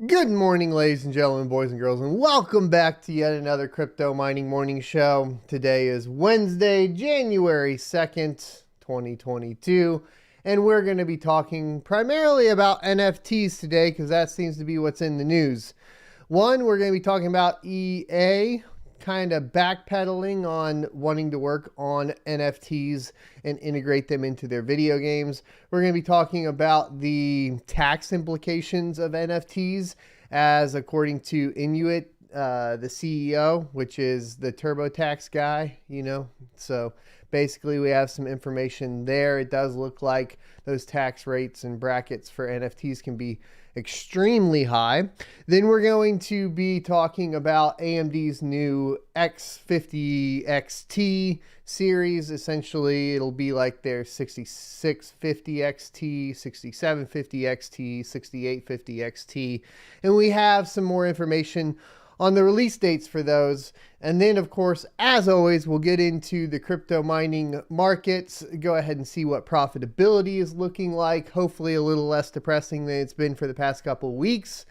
Good morning, ladies and gentlemen, boys and girls, and welcome back to yet another crypto mining morning show. Today is Wednesday, January 2nd, 2022, and we're going to be talking primarily about NFTs today because that seems to be what's in the news. One, we're going to be talking about EA kind of backpedaling on wanting to work on NFTs and integrate them into their video games. We're going to be talking about the tax implications of NFTs as according to Inuit, the CEO, which is the TurboTax guy, So basically we have some information there. It does look like those tax rates and brackets for NFTs can be extremely high. Then we're going to be talking about AMD's new XX50xt series. Essentially, it'll be like their 6650xt, 6750xt, 6850xt. And we have some more information on the release dates for those. And then, of course, as always, we'll get into the crypto mining markets, go ahead and see what profitability is looking like, hopefully a little less depressing than it's been for the past couple of weeks,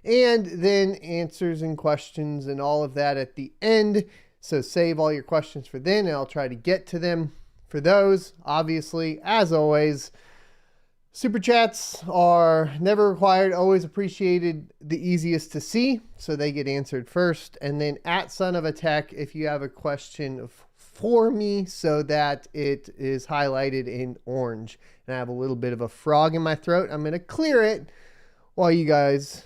and then answers and questions and all of that at the end. So save all your questions for then, and I'll try to get to them for those. Obviously, as always, Super chats are never required, always appreciated, the easiest to see, so they get answered first. And then at Son of a Tech, if you have a question for me so that it is highlighted in orange. And I have a little bit of a frog in my throat. I'm going to clear it while you guys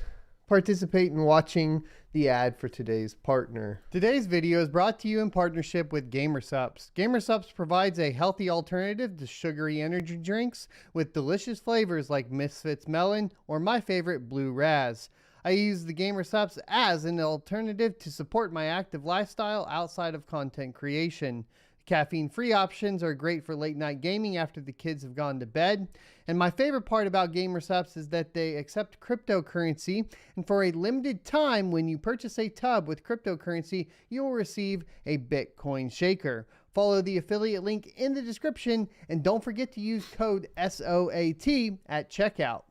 participate in watching the ad for today's partner. Today's video is brought to you in partnership with GamerSupps. GamerSupps provides a healthy alternative to sugary energy drinks with delicious flavors like Misfits Melon or my favorite Blue Raz. I use the GamerSupps as an alternative to support my active lifestyle outside of content creation. Caffeine-free options are great for late-night gaming after the kids have gone to bed. And my favorite part about GamerSupps is that they accept cryptocurrency. And for a limited time, when you purchase a tub with cryptocurrency, you will receive a Bitcoin shaker. Follow the affiliate link in the description. And don't forget to use code SOAT at checkout.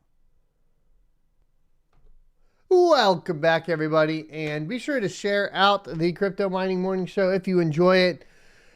Welcome back, everybody. And be sure to share out the Crypto Mining Morning Show if you enjoy it.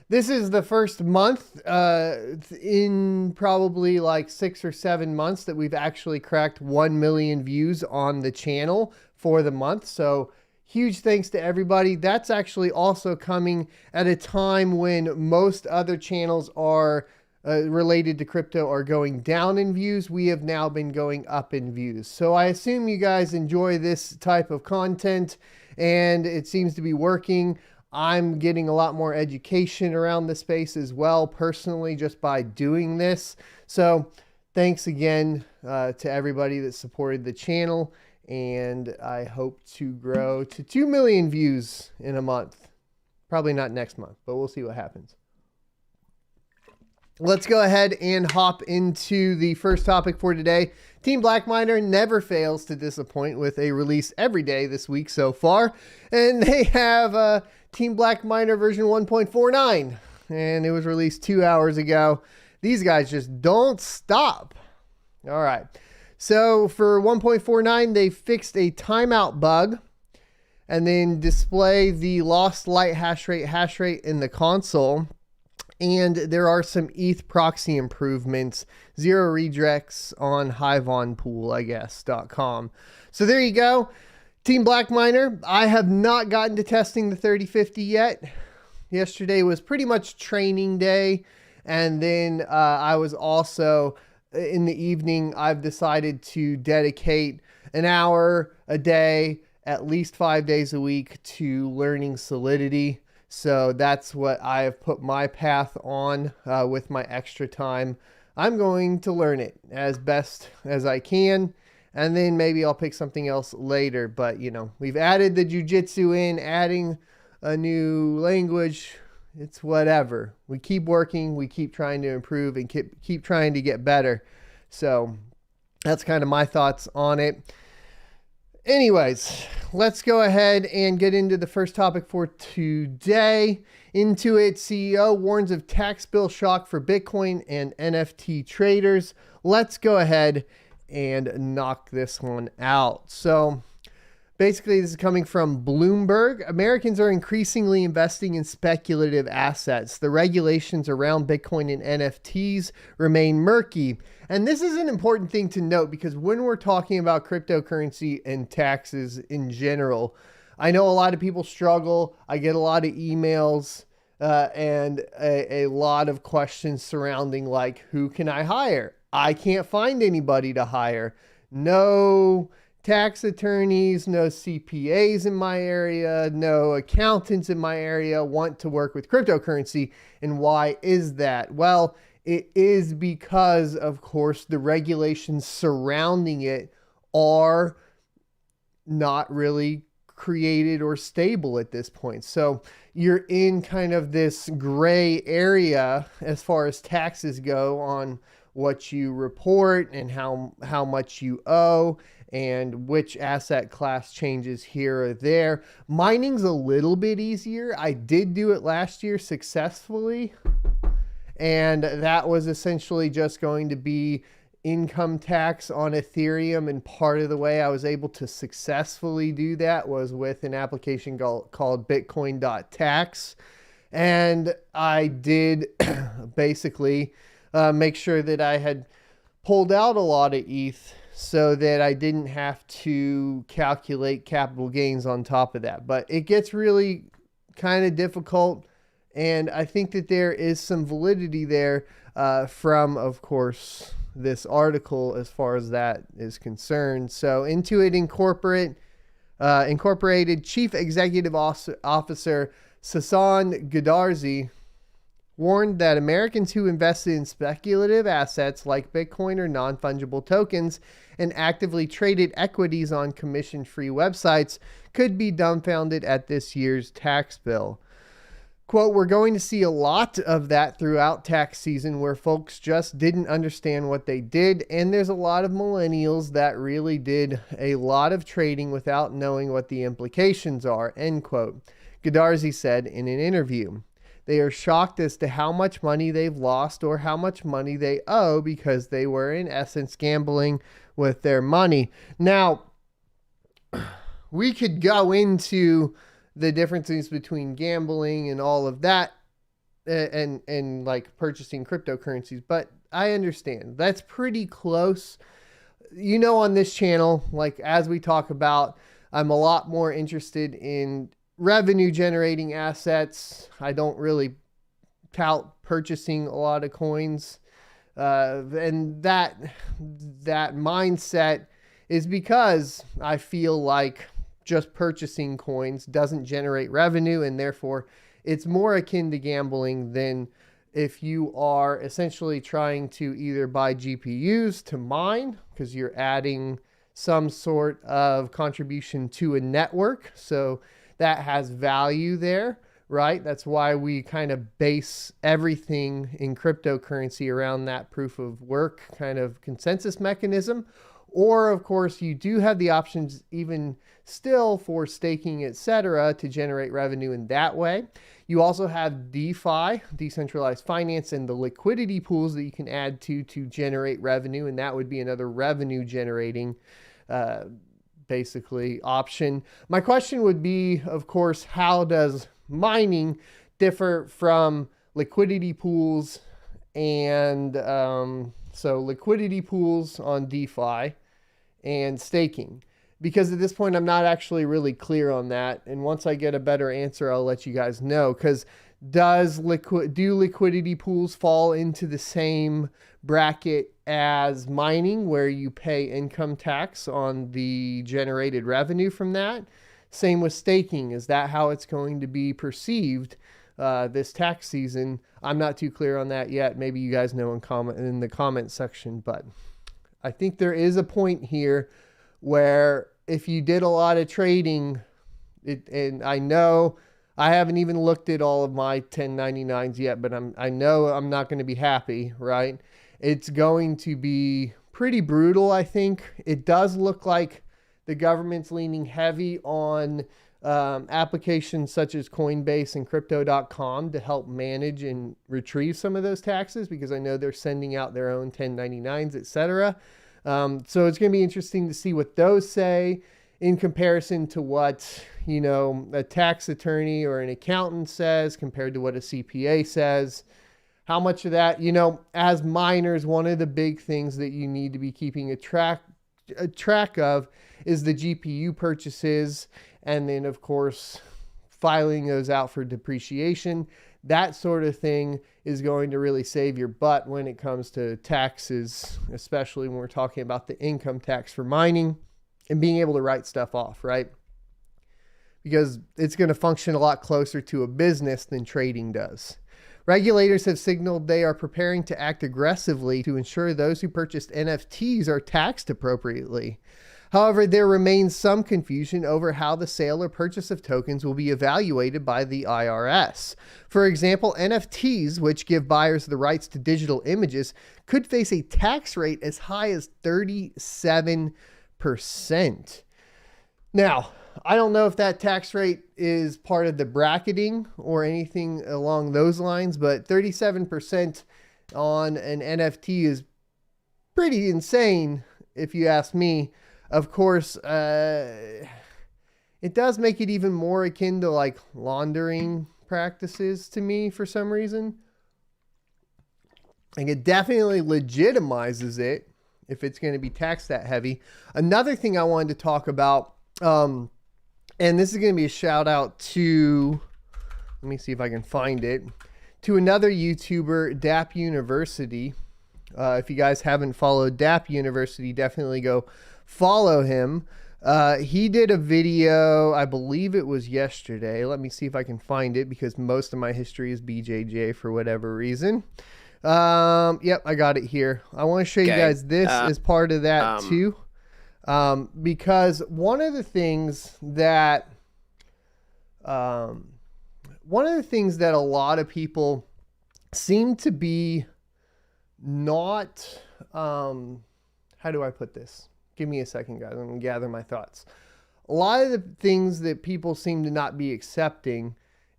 This is the first month in probably like 6 or 7 months that we've actually cracked 1 million views on the channel for the month. So huge thanks to everybody. That's actually also coming at a time when most other channels are related to crypto are going down in views. We have now been going up in views. So I assume you guys enjoy this type of content and it seems to be working. I'm getting a lot more education around the space as well, personally, just by doing this. So thanks again to everybody that supported the channel. And I hope to grow to 2 million views in a month. Probably not next month, but we'll see what happens. Let's go ahead and hop into the first topic for today. Team Blackminer never fails to disappoint with a release every day this week so far. And they have Team Blackminer version 1.49. And it was released 2 hours ago. These guys just don't stop. All right. So for 1.49, they fixed a timeout bug. And then display the lost light hash rate in the console. And there are some ETH proxy improvements, 0 redirects on HiveOnPool, I guess.com. So there you go. Team Blackminer, I have not gotten to testing the 3050 yet. Yesterday was pretty much training day. And then I was also, in the evening, I've decided to dedicate an hour a day, at least 5 days a week, to learning Solidity. So that's what I have put my path on with my extra time. I'm going to learn it as best as I can. And then maybe I'll pick something else later. But, we've added the jujitsu in, adding a new language. It's whatever. We keep working. We keep trying to improve and keep trying to get better. So that's kind of my thoughts on it. Anyways, let's go ahead and get into the first topic for today. Intuit CEO warns of tax bill shock for Bitcoin and NFT traders. Let's go ahead and knock this one out. So Basically, this is coming from Bloomberg. Americans are increasingly investing in speculative assets. The regulations around Bitcoin and NFTs remain murky. And this is an important thing to note because when we're talking about cryptocurrency and taxes in general, I know a lot of people struggle. I get a lot of emails and a lot of questions surrounding like, who can I hire? I can't find anybody to hire. No tax attorneys, no CPAs in my area, no accountants in my area want to work with cryptocurrency. And why is that? Well, it is because, of course, the regulations surrounding it are not really created or stable at this point. So you're in kind of this gray area as far as taxes go on what you report and how much you owe and which asset class changes here or there. Mining's a little bit easier. I did do it last year successfully, and that was essentially just going to be income tax on Ethereum, and part of the way I was able to successfully do that was with an application called bitcoin.tax. And I did basically make sure that I had pulled out a lot of ETH so that I didn't have to calculate capital gains on top of that. But it gets really kind of difficult, and I think that there is some validity there from, of course, this article as far as that is concerned. So Intuit Incorporated Chief Executive Officer Sasan Goodarzi warned that Americans who invested in speculative assets like Bitcoin or non-fungible tokens and actively traded equities on commission-free websites could be dumbfounded at this year's tax bill. Quote, we're going to see a lot of that throughout tax season where folks just didn't understand what they did. And there's a lot of millennials that really did a lot of trading without knowing what the implications are, end quote. Goodarzi said in an interview. They are shocked as to how much money they've lost or how much money they owe because they were in essence gambling with their money. Now, we could go into the differences between gambling and all of that and like purchasing cryptocurrencies, but I understand that's pretty close. You know, on this channel, like as we talk about, I'm a lot more interested in revenue generating assets. I don't really tout purchasing a lot of coins. And that mindset is because I feel like just purchasing coins doesn't generate revenue, and therefore it's more akin to gambling than if you are essentially trying to either buy GPUs to mine, because you're adding some sort of contribution to a network. So that has value there, right? That's why we kind of base everything in cryptocurrency around that proof of work kind of consensus mechanism. Or of course, you do have the options even still for staking, etc., to generate revenue in that way. You also have DeFi, decentralized finance, and the liquidity pools that you can add to generate revenue, and that would be another revenue generating basically option. My question would be, of course, how does mining differ from liquidity pools? And so liquidity pools on DeFi and staking, because at this point I'm not actually really clear on that, and once I get a better answer I'll let you guys know. Because do liquidity pools fall into the same bracket as mining, where you pay income tax on the generated revenue from that? Same with staking. Is that how it's going to be perceived this tax season? I'm not too clear on that yet. Maybe you guys know in the comment section, but I think there is a point here where if you did a lot of trading, and I know I haven't even looked at all of my 1099s yet, but I know I'm not going to be happy, right? It's going to be pretty brutal, I think. It does look like the government's leaning heavy on applications such as Coinbase and Crypto.com to help manage and retrieve some of those taxes, because I know they're sending out their own 1099s, etc. So it's going to be interesting to see what those say in comparison to what, you know, a tax attorney or an accountant says compared to what a CPA says. How much of that, you know, as miners, one of the big things that you need to be keeping a track of is the GPU purchases, and then of course filing those out for depreciation. That sort of thing is going to really save your butt when it comes to taxes, especially when we're talking about the income tax for mining and being able to write stuff off, right? Because it's going to function a lot closer to a business than trading does. Regulators have signaled they are preparing to act aggressively to ensure those who purchased NFTs are taxed appropriately. However, there remains some confusion over how the sale or purchase of tokens will be evaluated by the IRS. For example, NFTs, which give buyers the rights to digital images, could face a tax rate as high as 37%. Now, I don't know if that tax rate is part of the bracketing or anything along those lines, but 37% on an NFT is pretty insane, if you ask me. Of course, it does make it even more akin to like laundering practices to me for some reason. Like, it definitely legitimizes it if it's going to be taxed that heavy. Another thing I wanted to talk about, and this is going to be a shout out to, let me see if I can find it, to another YouTuber, DAP University. If you guys haven't followed DAP University, definitely go follow him. He did a video, I believe it was yesterday. Let me see if I can find it because most of my history is BJJ for whatever reason. Yep, I got it here. I want to show you guys this as part of that too. Because one of the things that a lot of people seem to be not, how do I put this? Give me a second, guys. I'm going to gather my thoughts. A lot of the things that people seem to not be accepting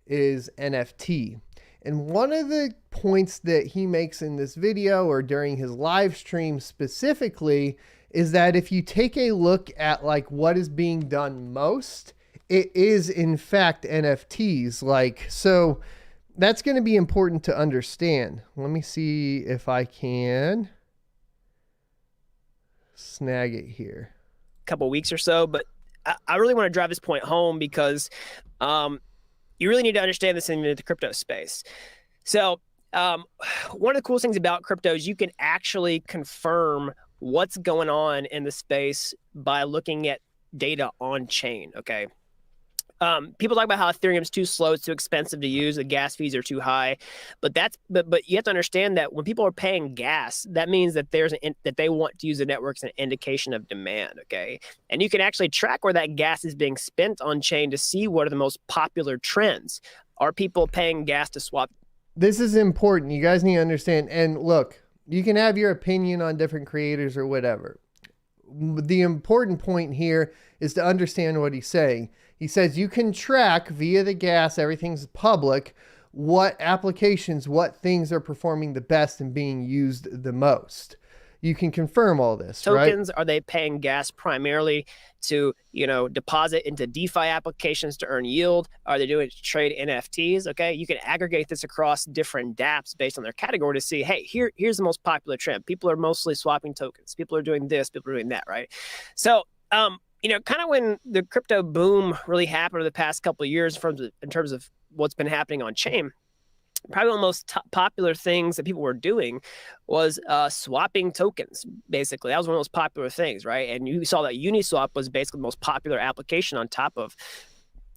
is NFT. And one of the points that he makes in this video or during his live stream specifically is that if you take a look at like what is being done most, it is in fact NFTs. Like, so that's going to be important to understand. Let me see if I can snag it here. Couple weeks or so, but I really want to drive this point home because you really need to understand this in the crypto space. So one of the coolest things about crypto is you can actually confirm what's going on in the space by looking at data on chain. Okay. People talk about how Ethereum is too slow, it's too expensive to use, the gas fees are too high, but you have to understand that when people are paying gas, that means that that they want to use the network as an indication of demand. Okay, and you can actually track where that gas is being spent on chain to see what are the most popular trends. Are people paying gas to swap? This is important. You guys need to understand. And look, you can have your opinion on different creators or whatever. The important point here is to understand what he's saying. He says you can track via the gas, everything's public, what applications, what things are performing the best and being used the most. You can confirm all this, tokens, right? Are they paying gas primarily to, deposit into DeFi applications to earn yield? Are they doing it to trade NFTs? Okay, you can aggregate this across different dApps based on their category to see, hey, here's the most popular trend. People are mostly swapping tokens. People are doing this, people are doing that, right? So, kind of when the crypto boom really happened over the past couple of years in terms of what's been happening on chain, probably one of the most popular things that people were doing was swapping tokens. Basically, that was one of those popular things, right? And you saw that Uniswap was basically the most popular application on top of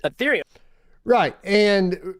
Ethereum. Right. And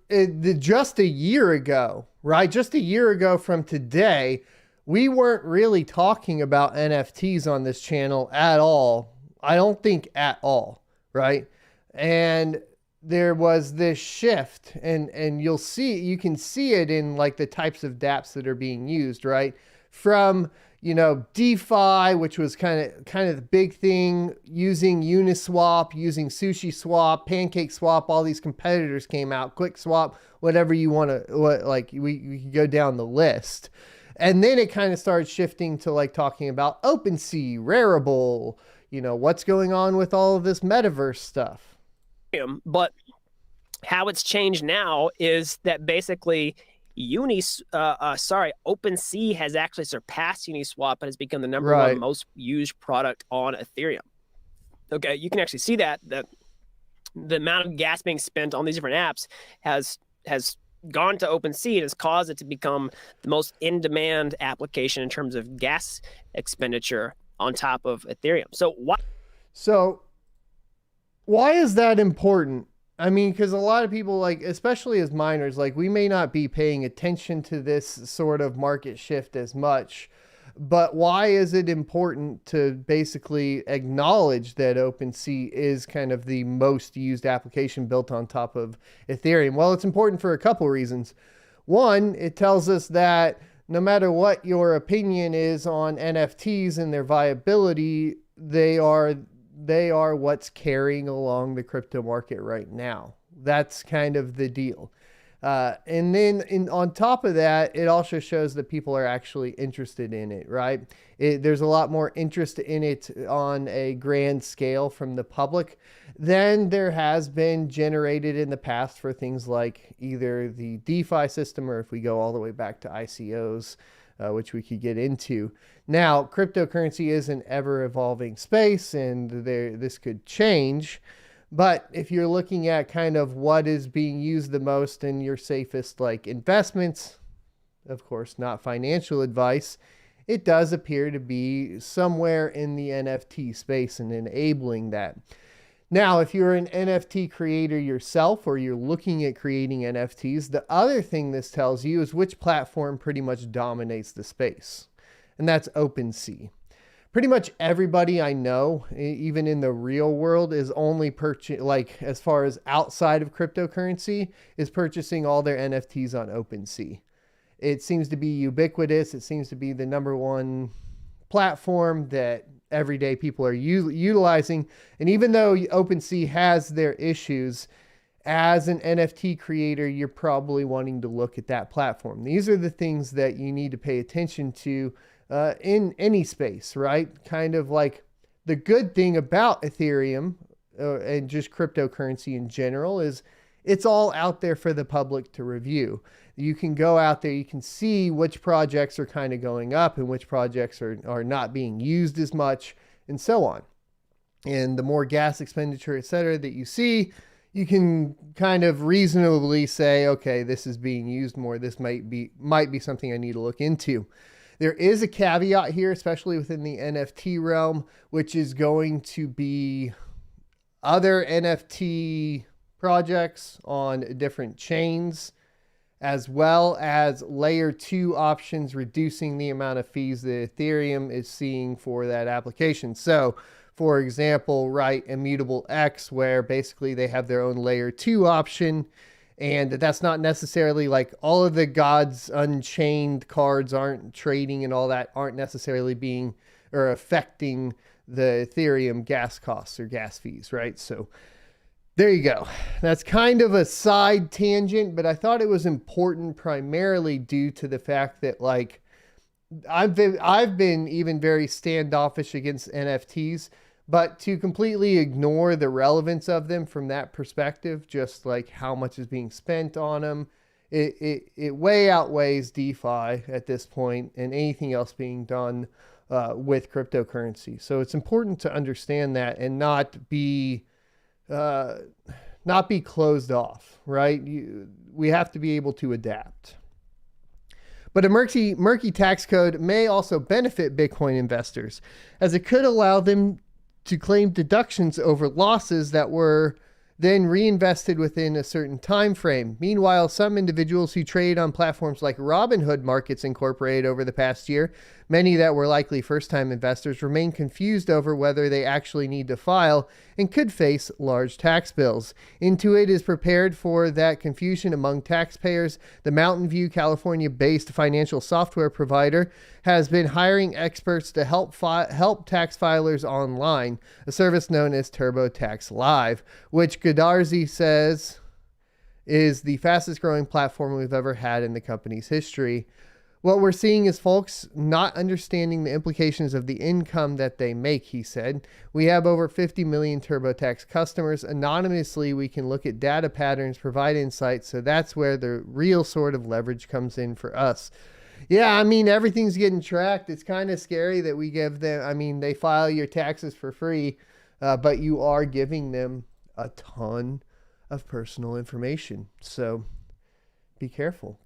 just a year ago, right? Just a year ago from today, we weren't really talking about NFTs on this channel at all. I don't think at all, right? And there was this shift, and you can see it in like the types of dApps that are being used, right? From, DeFi, which was kind of the big thing, using Uniswap, using SushiSwap, PancakeSwap, all these competitors came out, QuickSwap, whatever you want to, we could go down the list. And then it kind of started shifting to like talking about OpenSea, Rarible, what's going on with all of this metaverse stuff. But how it's changed now is that basically OpenSea has actually surpassed Uniswap and has become the number one most used product on Ethereum. Okay, you can actually see that the amount of gas being spent on these different apps has gone to OpenSea and has caused it to become the most in-demand application in terms of gas expenditure on top of Ethereum. So why is that important? I mean, because a lot of people, like, especially as miners, like, we may not be paying attention to this sort of market shift as much, but why is it important to basically acknowledge that OpenSea is kind of the most used application built on top of Ethereum? Well, it's important for a couple reasons. One, it tells us that no matter what your opinion is on NFTs and their viability, they are what's carrying along the crypto market right now. That's kind of the deal. And then on top of that, it also shows that people are actually interested in it, right? There's a lot more interest in it on a grand scale from the public than there has been generated in the past for things like either the DeFi system, or if we go all the way back to ICOs, which we could get into. Now, cryptocurrency is an ever-evolving space, and this could change. But if you're looking at kind of what is being used the most in your safest like investments, of course, not financial advice, it does appear to be somewhere in the NFT space and enabling that. Now, if you're an NFT creator yourself, or you're looking at creating NFTs, the other thing this tells you is which platform pretty much dominates the space. And that's OpenSea. Pretty much everybody I know, even in the real world, is only like as far as outside of cryptocurrency, is purchasing all their NFTs on OpenSea. It seems to be ubiquitous. It seems to be the number one platform that everyday people are utilizing. And even though OpenSea has their issues, as an NFT creator, you're probably wanting to look at that platform. These are the things that you need to pay attention to in any space, right? Kind of like the good thing about Ethereum and just cryptocurrency in general is it's all out there for the public to review. You can go out there, you can see which projects are kind of going up and which projects are not being used as much, and so on. And the more gas expenditure, et cetera, that you see, you can kind of reasonably say, okay, this is being used more. This might be something I need to look into. There is a caveat here, especially within the NFT realm, which is going to be other NFT projects on different chains, as well as layer 2 options, reducing the amount of fees that Ethereum is seeing for that application. So, for example, right, Immutable X, where basically they have their own layer 2 option. And that's not necessarily like all of the Gods Unchained cards aren't trading and all that aren't necessarily being or affecting the Ethereum gas costs or gas fees, right? So there you go. That's kind of a side tangent, but I thought it was important primarily due to the fact that like I've been even very standoffish against NFTs. But to completely ignore the relevance of them from that perspective, just like how much is being spent on them, it way outweighs DeFi at this point and anything else being done with cryptocurrency. So it's important to understand that and not be closed off, right? We have to be able to adapt. But a murky tax code may also benefit Bitcoin investors, as it could allow them to claim deductions over losses that were then reinvested within a certain time frame. Meanwhile, some individuals who trade on platforms like Robinhood Markets Incorporated over the past year, many that were likely first-time investors, remain confused over whether they actually need to file and could face large tax bills. Intuit is prepared for that confusion among taxpayers. The Mountain View, California-based financial software provider has been hiring experts to help tax filers online, a service known as TurboTax Live, which Gettr says is the fastest growing platform we've ever had in the company's history. What we're seeing is folks not understanding the implications of the income that they make, he said. We have over 50 million TurboTax customers. Anonymously, we can look at data patterns, provide insights. So that's where the real sort of leverage comes in for us. Yeah, I mean, everything's getting tracked. It's kind of scary that we give them, I mean, they file your taxes for free, but you are giving them a ton of personal information. So be careful.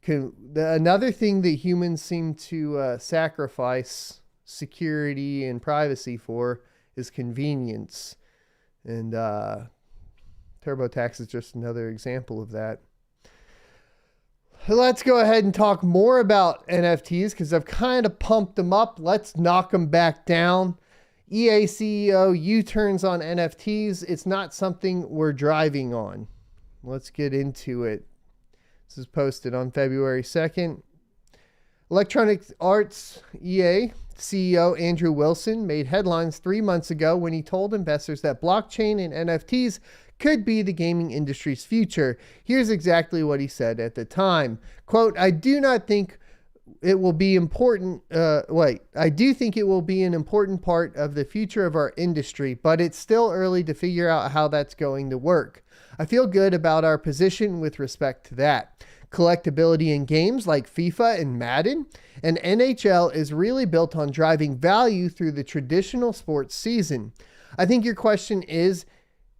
Another thing that humans seem to sacrifice security and privacy for is convenience. And TurboTax is just another example of that. Let's go ahead and talk more about NFTs because I've kind of pumped them up. Let's knock them back down. EA CEO U-turns on NFTs. It's not something we're driving on. Let's get into it. This is posted on February 2nd. Electronic Arts EA CEO Andrew Wilson made headlines 3 months ago when he told investors that blockchain and NFTs could be the gaming industry's future. Here's exactly what he said at the time. Quote, I do think it will be an important part of the future of our industry, but it's still early to figure out how that's going to work. I feel good about our position with respect to that. Collectability in games like FIFA and Madden and NHL is really built on driving value through the traditional sports season. I think your question is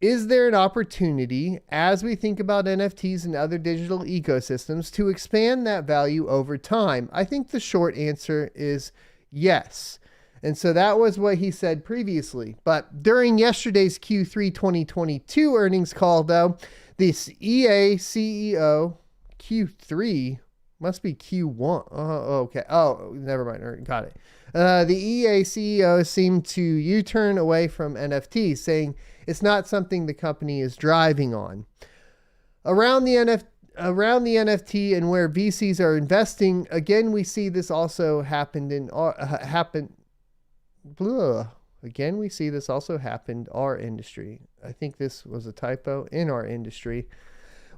there an opportunity as we think about NFTs and other digital ecosystems to expand that value over time? I think the short answer is yes. And so that was what he said previously. But during yesterday's Q3 2022 earnings call, though, this EA CEO, Q3 must be Q1. Oh, okay. Oh, never mind. Got it. The EA CEO seemed to U-turn away from NFTs, saying it's not something the company is driving on. Around the NFT and where VCs are investing, again, we see this also happened Again, we see this also happened our industry. I think this was a typo in our industry.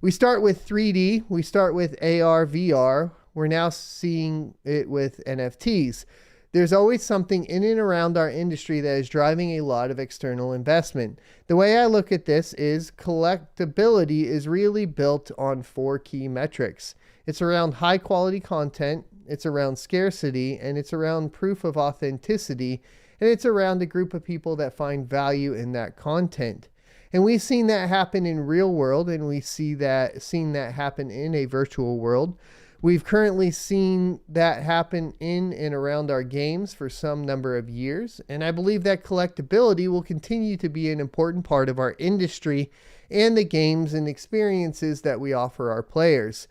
We start with 3D. We start with AR, VR. We're now seeing it with NFTs. There's always something in and around our industry that is driving a lot of external investment. The way I look at this is collectability is really built on 4 key metrics. It's around high quality content, it's around scarcity, and it's around proof of authenticity, and it's around a group of people that find value in that content. And we've seen that happen in real world, and we've seen that happen in a virtual world. We've currently seen that happen in and around our games for some number of years, and I believe that collectability will continue to be an important part of our industry and the games and experiences that we offer our players.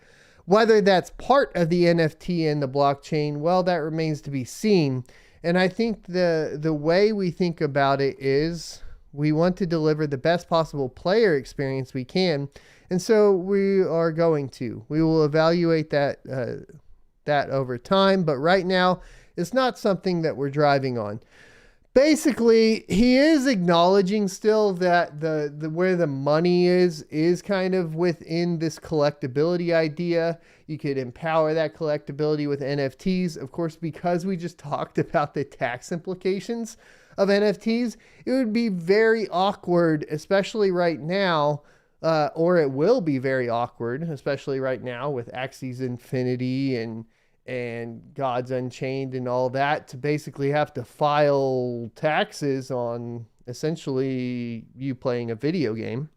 Whether that's part of the NFT and the blockchain, well, that remains to be seen. And I think the way we think about it is we want to deliver the best possible player experience we can. And so we are going to. We will evaluate that over time. But right now, it's not something that we're driving on. Basically, he is acknowledging still that the where the money is kind of within this collectability idea. You could empower that collectability with NFTs. Of course, because we just talked about the tax implications of NFTs, it would be very awkward, especially right now, or it will be very awkward, especially right now with Axie's Infinity and Gods Unchained and all that, to basically have to file taxes on essentially you playing a video game.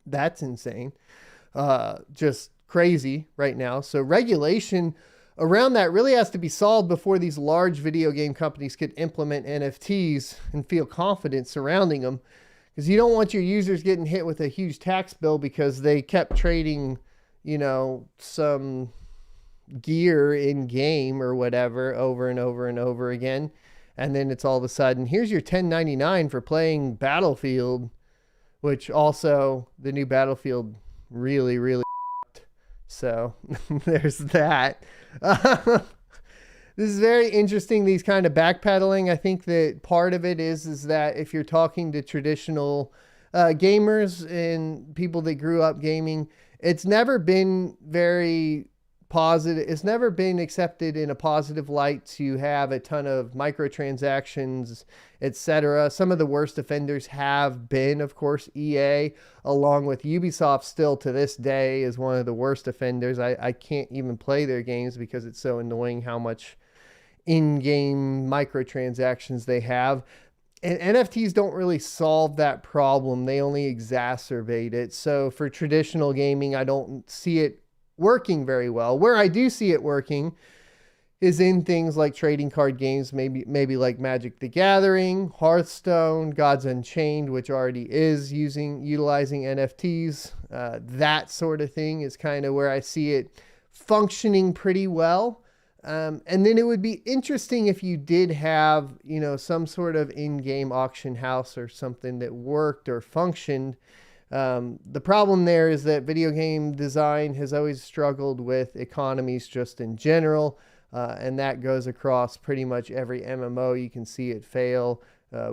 That's insane. Just crazy right now. So regulation around that really has to be solved before these large video game companies could implement NFTs and feel confident surrounding them. Because you don't want your users getting hit with a huge tax bill because they kept trading, some gear in game or whatever over and over and over again. And then it's all of a sudden, here's your $10.99 for playing Battlefield, which also the new Battlefield really, really so there's that. This is very interesting, these kind of backpedaling. I think that part of it is that if you're talking to traditional gamers and people that grew up gaming, it's never been very positive. It's never been accepted in a positive light to have a ton of microtransactions, etc. Some of the worst offenders have been, of course, EA, along with Ubisoft. Still to this day is one of the worst offenders. I can't even play their games because it's so annoying how much in-game microtransactions they have. And NFTs don't really solve that problem. They only exacerbate it. So for traditional gaming, I don't see it working very well. Where I do see it working is in things like trading card games, maybe like Magic the Gathering, Hearthstone, Gods Unchained, which already is utilizing NFTs. That sort of thing is kind of where I see it functioning pretty well. And then it would be interesting if you did have, some sort of in-game auction house or something that worked or functioned. The problem there is that video game design has always struggled with economies just in general. And that goes across pretty much every MMO. You can see it fail.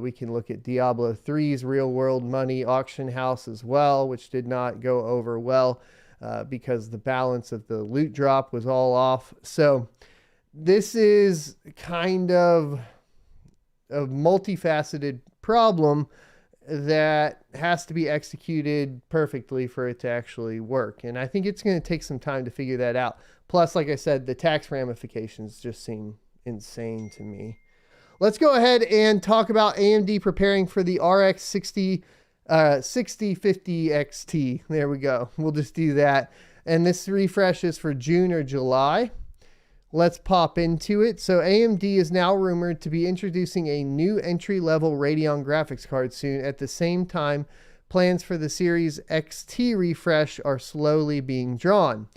We can look at Diablo 3's real world money auction house as well, which did not go over well because the balance of the loot drop was all off. So this is kind of a multifaceted problem that has to be executed perfectly for it to actually work. And I think it's going to take some time to figure that out. Plus, like I said, the tax ramifications just seem insane to me. Let's go ahead and talk about AMD preparing for the RX 6050xt. There we go. We'll just do that. And this refresh is for June or July. Let's pop into it. So AMD is now rumored to be introducing a new entry-level Radeon graphics card soon. At the same time, plans for the Series XT refresh are slowly being drawn.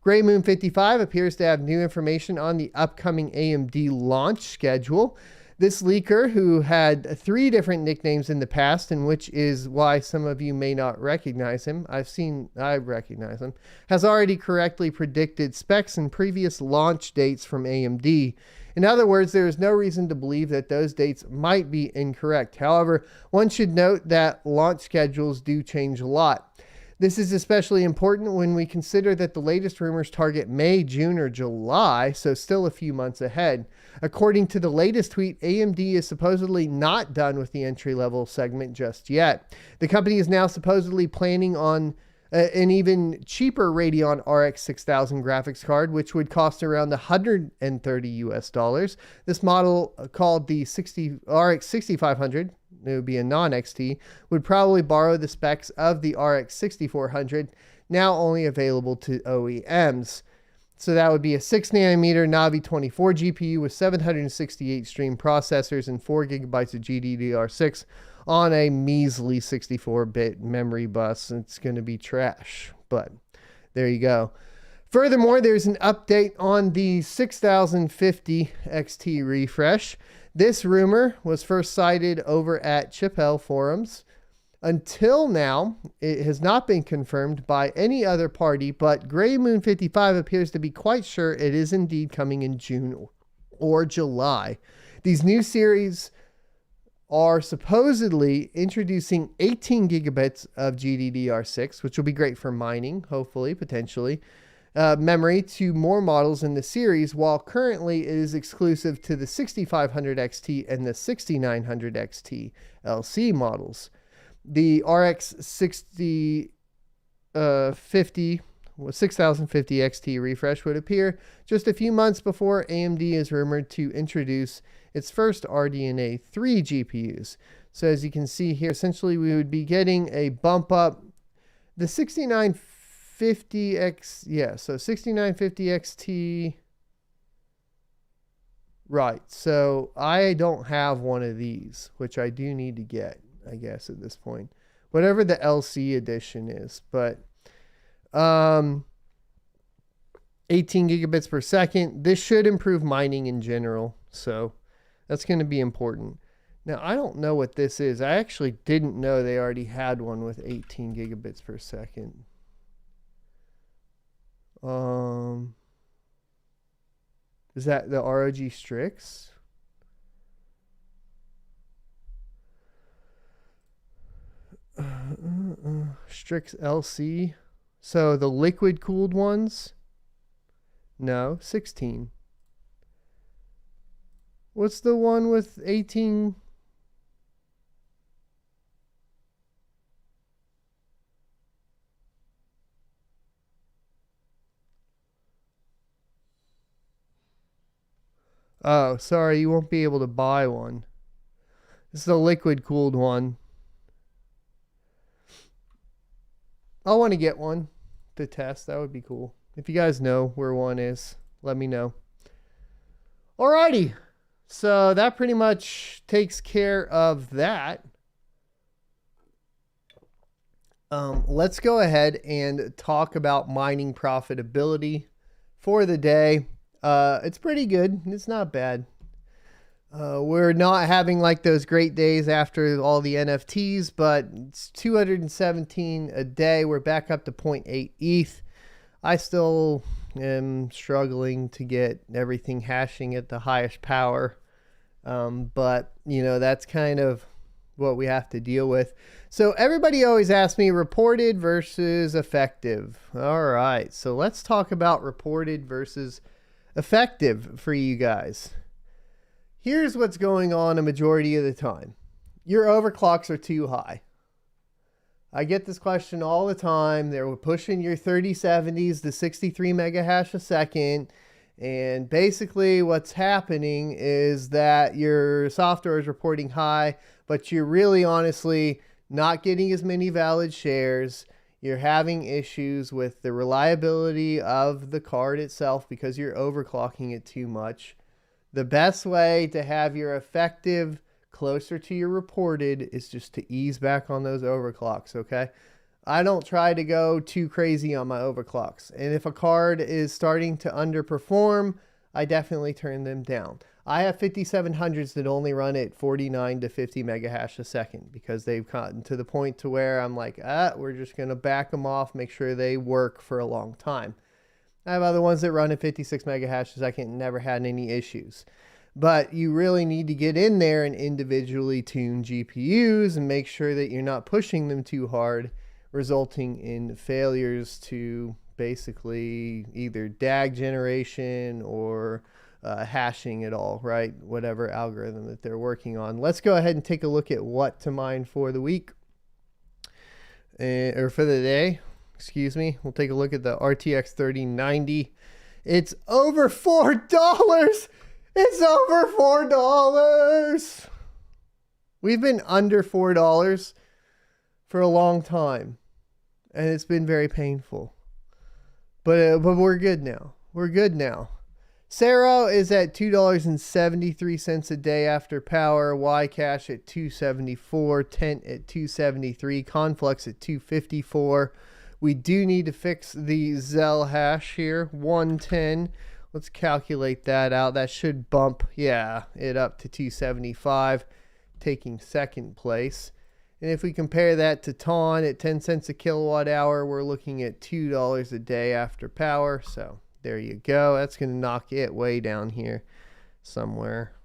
GreyMoon55 appears to have new information on the upcoming AMD launch schedule. This leaker, who had 3 different nicknames in the past, and which is why some of you may not recognize him, I recognize him, has already correctly predicted specs and previous launch dates from AMD. In other words, there is no reason to believe that those dates might be incorrect. However, one should note that launch schedules do change a lot. This is especially important when we consider that the latest rumors target May, June, or July, so still a few months ahead. According to the latest tweet, AMD is supposedly not done with the entry-level segment just yet. The company is now supposedly planning on an even cheaper Radeon RX 6000 graphics card, which would cost around $130 US. This model, called the RX 6500, it would be a non-XT, would probably borrow the specs of the RX 6400, now only available to OEMs. So that would be a 6nm Navi 24 GPU with 768 stream processors and 4GB of GDDR6 on a measly 64-bit memory bus. It's going to be trash, but there you go. Furthermore, there's an update on the 6050 XT refresh. This rumor was first cited over at Chipel forums. Until now, it has not been confirmed by any other party, but GreyMoon55 appears to be quite sure it is indeed coming in June or July. These new series are supposedly introducing 18 gigabits of GDDR6, which will be great for mining, hopefully, potentially, memory to more models in the series, while currently it is exclusive to the 6500 XT and the 6900 XT LC models. The RX 6050 XT refresh would appear just a few months before AMD is rumored to introduce its first RDNA 3 GPUs. So as you can see here, essentially we would be getting a bump up. The 6950X, yeah, so 6950 XT. Right, so I don't have one of these, which I do need to get, I guess, at this point. Whatever the LC edition is, but 18 gigabits per second. This should improve mining in general, so that's going to be important. Now, I don't know what this is. I actually didn't know they already had one with 18 gigabits per second. Is that the ROG Strix? Strix LC. So the liquid cooled ones. No, 16. What's the one with 18? Oh, sorry, you won't be able to buy one. This is a liquid cooled one. I want to get one to test. That would be cool. If you guys know where one is, let me know. Alrighty. So that pretty much takes care of that. Let's go ahead and talk about mining profitability for the day. It's pretty good. It's not bad. We're not having like those great days after all the NFTs, but it's 217 a day. We're back up to 0.8 ETH. I still am struggling to get everything hashing at the highest power. But you know, that's kind of what we have to deal with. So everybody always asks me reported versus effective. All right. So let's talk about reported versus effective for you guys. Here's what's going on a majority of the time. Your overclocks are too high. I get this question all the time. They're pushing your 3070s to 63 mega hash a second. And basically what's happening is that your software is reporting high, but you're really honestly not getting as many valid shares. You're having issues with the reliability of the card itself because you're overclocking it too much. The best way to have your effective closer to your reported is just to ease back on those overclocks, okay? I don't try to go too crazy on my overclocks. And if a card is starting to underperform, I definitely turn them down. I have 5700s that only run at 49 to 50 mega hash a second because they've gotten to the point to where I'm like, we're just going to back them off, make sure they work for a long time. I have other ones that run at 56 mega hash a second and never had any issues. But you really need to get in there and individually tune GPUs and make sure that you're not pushing them too hard, resulting in failures to basically either DAG generation or hashing at all, right? Whatever algorithm that they're working on. Let's go ahead and take a look at what to mine for the week or for the day. Excuse me. We'll take a look at the RTX 3090. It's over $4. It's over $4. We've been under $4 for a long time, and it's been very painful. But we're good now. We're good now. Cero is at $2.73 a day after power. Ycash at $2.74. Tent at $2.73. Conflux at $2.54. We do need to fix the Zell hash here. 110. Let's calculate that out. That should bump, it up to 275, taking second place. And if we compare that to TON at 10 cents a kilowatt hour, we're looking at $2 a day after power. So there you go. That's going to knock it way down here, somewhere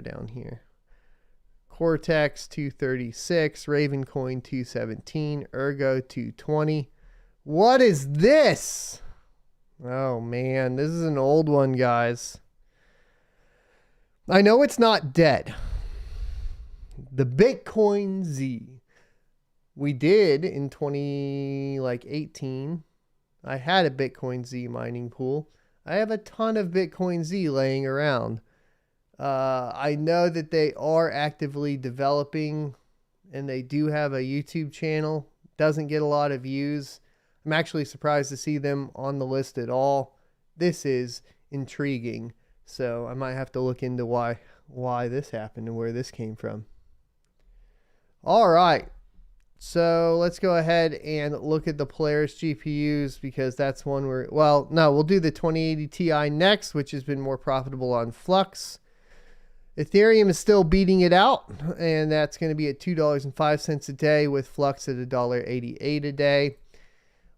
down here. Cortex 236, Ravencoin 217, Ergo 220. What is this? Oh man, this is an old one, guys. I know it's not dead. The Bitcoin Z. We did in 2018. I had a Bitcoin Z mining pool. I have a ton of Bitcoin Z laying around. I know that they are actively developing and they do have a YouTube channel. Doesn't get a lot of views. I'm actually surprised to see them on the list at all. This is intriguing. So I might have to look into why this happened and where this came from. All right. So let's go ahead and look at the Polaris GPUs because that's one we'll do the 2080 Ti next, which has been more profitable on Flux. Ethereum is still beating it out, and that's going to be at $2.05 a day with Flux at $1.88 a day.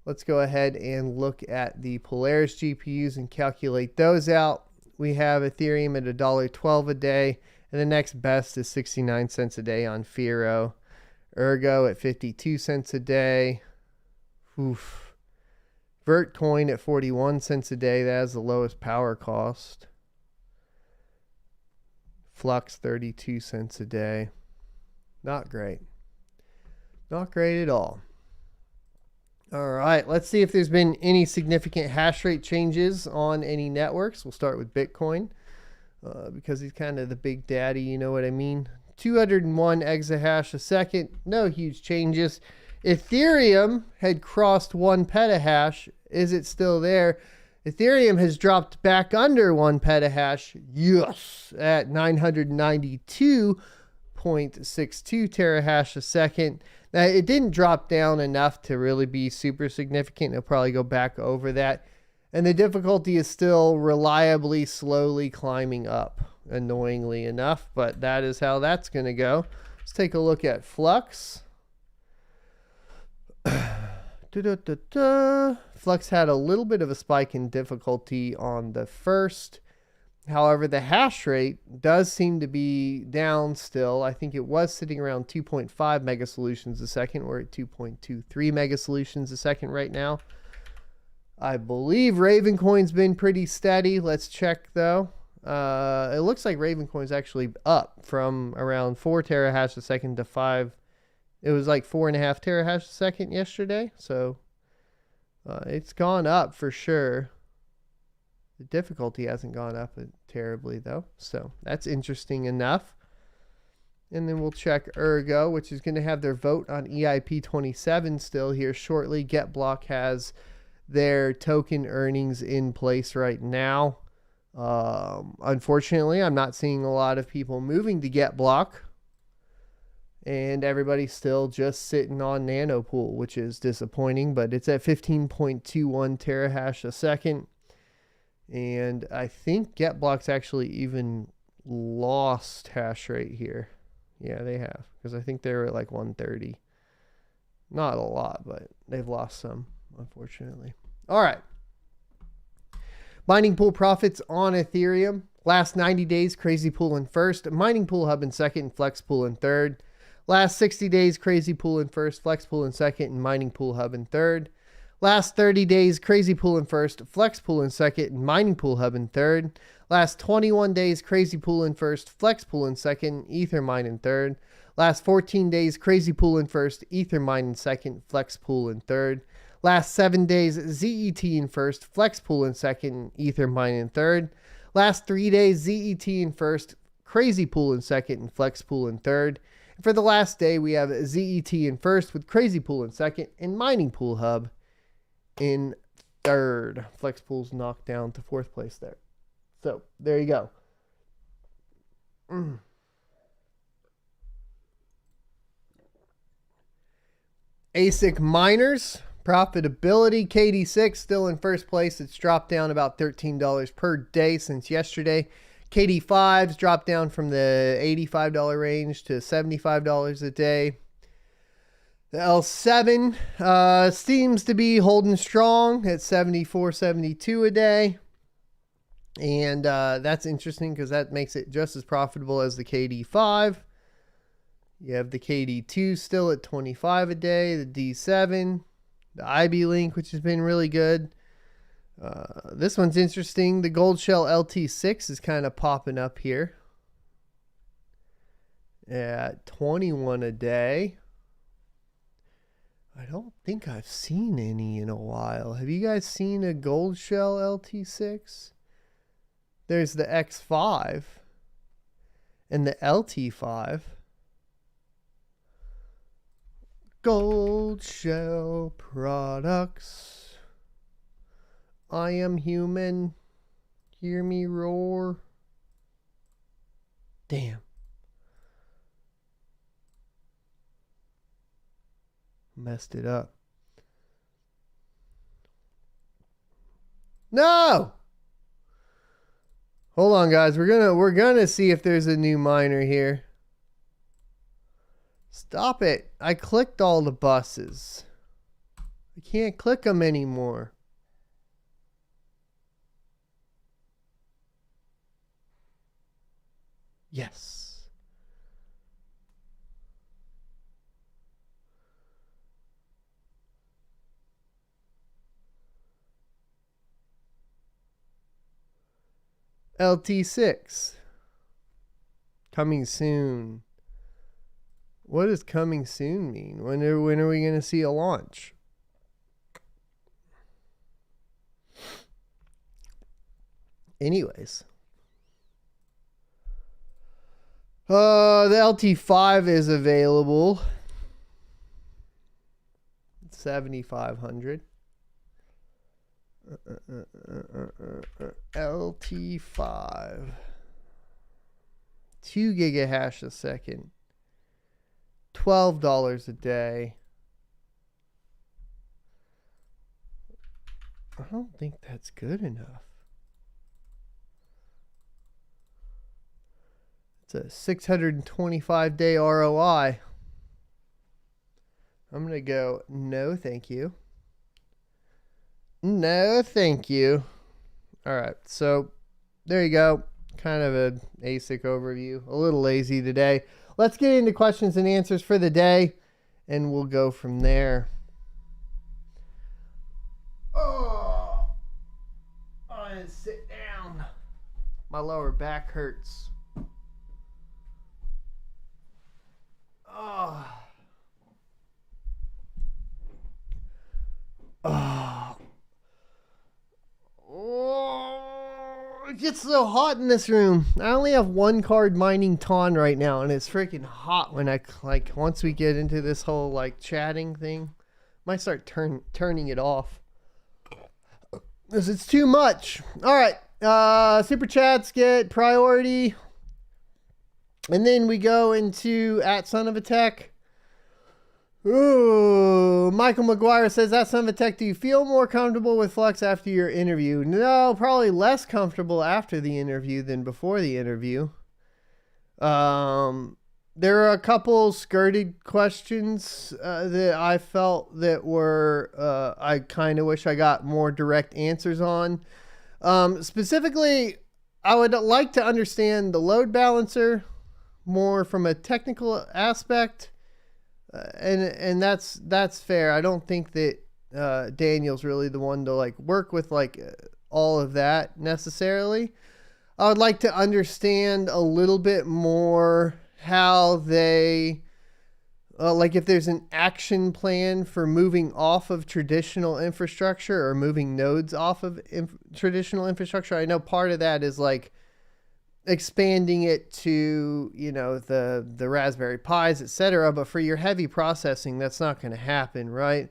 Let's go ahead and look at the Polaris GPUs and calculate those out. We have Ethereum at $1.12 a day, and the next best is 69 cents a day on Firo. Ergo at 52 cents a day. Oof. Vertcoin at 41 cents a day. That has the lowest power cost. Flux 32 cents a day. Not great. Not great at all. All right, let's see if there's been any significant hash rate changes on any networks. We'll start with Bitcoin because he's kind of the big daddy, you know what I mean? 201 exahash a second, no huge changes. Ethereum had crossed 1 petahash. Is it still there? Ethereum has dropped back under 1 petahash. Yes, at 992.62 terahash a second. Now, it didn't drop down enough to really be super significant. It'll probably go back over that. And the difficulty is still reliably, slowly climbing up, annoyingly enough. But that is how that's going to go. Let's take a look at Flux. Flux had a little bit of a spike in difficulty on the first. However, the hash rate does seem to be down still. I think it was sitting around 2.5 mega solutions a second. We're at 2.23 mega solutions a second right now. I believe Ravencoin's been pretty steady. Let's check though. It looks like Ravencoin's actually up from around 4 terahash a second to 5. It was like 4.5 terahash a second yesterday. So it's gone up for sure. The difficulty hasn't gone up terribly though. So that's interesting enough. And then we'll check Ergo, which is going to have their vote on EIP 27 still here shortly. GetBlock has their token earnings in place right now. Unfortunately, I'm not seeing a lot of people moving to GetBlock. And everybody's still just sitting on Nanopool, which is disappointing. But it's at 15.21 terahash a second. And I think GetBlock's actually even lost hash rate here. Yeah, they have. Because I think they were at like 130. Not a lot, but they've lost some, unfortunately. All right. Mining pool profits on Ethereum. Last 90 days, Crazy Pool in first. Mining Pool Hub in second, and Flex Pool in third. Last 60 days, Crazy Pool in first, Flex Pool in second, and Mining Pool Hub in third. Last 30 days, Crazy Pool in first, Flex Pool in second, and Mining Pool Hub in third. Last 21 days, Crazy Pool in first, Flex Pool in second, Ether Mine in third. Last 14 days, Crazy Pool in first, Ether Mine in second, Flex Pool in third. Last 7 days, ZET in first, Flex Pool in second, Ether Mine in third. Last 3 days, ZET in first, Crazy Pool in second, and Flex Pool in third. And for the last day, we have ZET in first with Crazy Pool in second and Mining Pool Hub in third. Flex Pool's knocked down to fourth place there. So there you go. ASIC miners profitability. KD6 still in first place. It's dropped down about $13 per day since yesterday. KD5's dropped down from the $85 range to $75 a day. The L7 seems to be holding strong at $74.72 a day. And that's interesting because that makes it just as profitable as the KD5. You have the KD2 still at $25 a day, the D7, the IB Link, which has been really good. This one's interesting. The Gold Shell LT6 is kind of popping up here at 21 a day. I don't think I've seen any in a while. Have you guys seen a Gold Shell LT6? There's the X5 and the LT5. Gold Shell products. I am human. Hear me roar. Damn. Messed it up. No! Hold on, guys. We're gonna see if there's a new miner here. Stop it. I clicked all the buses. I can't click them anymore. Yes. LT6. Coming soon. What does coming soon mean? When are we going to see a launch? Anyways. The LT5 is available. 7,500. LT5. 2 gigahash a second. $12 a day. I don't think that's good enough. It's a 625-day ROI. I'm going to go, no, thank you. No, thank you. All right, so there you go. Kind of an ASIC overview. A little lazy today. Let's get into questions and answers for the day, and we'll go from there. Oh, I didn't sit down. My lower back hurts. Oh. Oh. Oh, it gets so hot in this room. I only have one card mining Ton right now, and it's freaking hot when I, like, once we get into this whole, like, chatting thing, might start turning it off. Because it's too much. All right. Super chats get priority. And then we go into @SonOfATech. Ooh, Michael McGuire says, @SonOfATech, do you feel more comfortable with Flux after your interview? No, probably less comfortable after the interview than before the interview. There are a couple skirted questions that I felt that were, I kind of wish I got more direct answers on. Specifically, I would like to understand the load balancer more from a technical aspect. And that's fair. I don't think that Daniel's really the one to like work with like all of that necessarily. I would like to understand a little bit more how they like if there's an action plan for moving off of traditional infrastructure or moving nodes off of traditional infrastructure. I know part of that is like expanding it to, you know, the Raspberry Pis, etc. But for your heavy processing, that's not going to happen, right?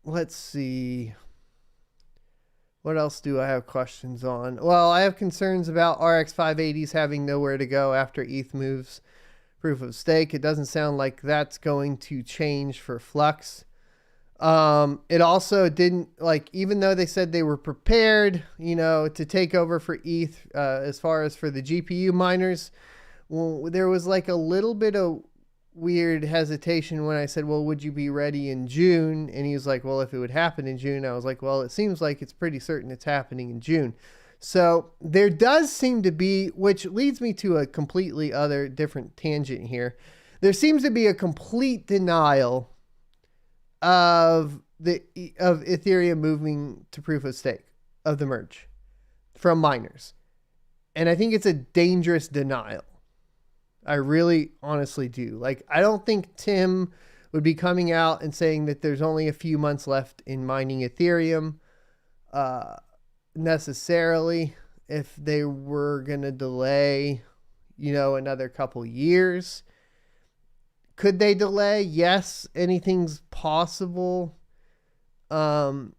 Let's see. What else do I have questions on? Well, I have concerns about RX580s having nowhere to go after ETH moves proof of stake. It doesn't sound like that's going to change for Flux. It also didn't, like, even though they said they were prepared, you know, to take over for ETH, as far as for the GPU miners, well, there was like a little bit of weird hesitation when I said, well, would you be ready in June? And he was like, well, if it would happen in June, I was like, well, it seems like it's pretty certain it's happening in June. So there does seem to be, which leads me to a completely other different tangent here. There seems to be a complete denial of Ethereum moving to proof of stake of the merge from miners. And I think it's a dangerous denial. I really honestly do. Like, I don't think Tim would be coming out and saying that there's only a few months left in mining Ethereum necessarily. If they were going to delay, you know, another couple years. Could they delay? Yes, anything's possible. But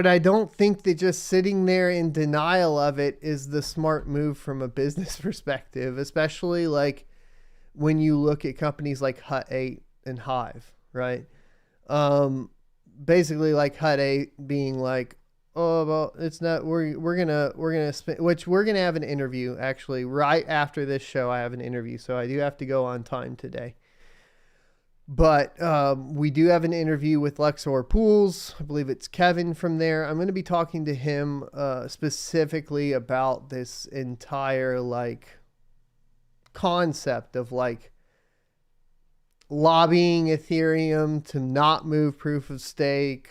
I don't think that just sitting there in denial of it is the smart move from a business perspective, especially like when you look at companies like Hut 8 and Hive, right? Basically like Hut 8 being like, oh, well, it's not, we're gonna spend, which we're gonna have an interview actually right after this show. I have an interview, so I do have to go on time today. But we do have an interview with Luxor Pools. I believe it's Kevin from there. I'm going to be talking to him specifically about this entire like concept of like lobbying Ethereum to not move proof of stake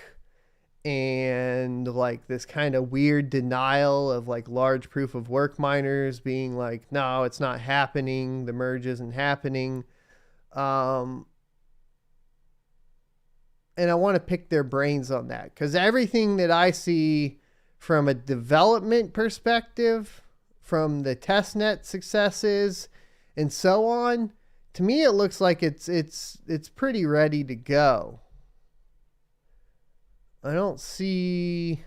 and like this kind of weird denial of like large proof of work miners being like, no, it's not happening. The merge isn't happening. And I want to pick their brains on that, because everything that I see from a development perspective, from the testnet successes and so on, to me it looks like it's pretty ready to go. I don't see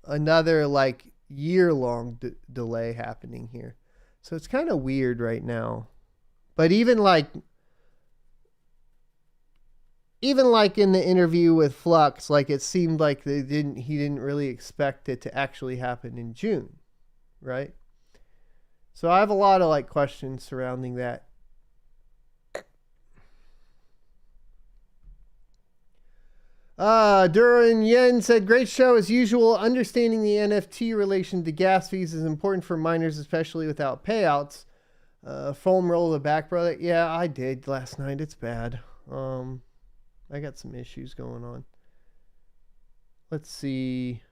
another like year-long delay happening here. So it's kind of weird right now. But even like in the interview with Flux, like it seemed like he didn't really expect it to actually happen in June, right? So I have a lot of like questions surrounding that. Duran Yen said, great show as usual. Understanding the NFT relation to gas fees is important for miners, especially without payouts. Foam roll the back, brother. Yeah, I did last night. It's bad. I got some issues going on. Let's see.